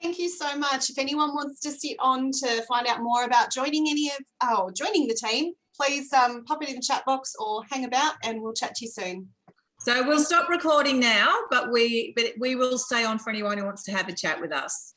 Thank you so much. If anyone wants to sit on to find out more about joining joining the team, please pop it in the chat box or hang about, and we'll chat to you soon. So we'll stop recording now, but we will stay on for anyone who wants to have a chat with us.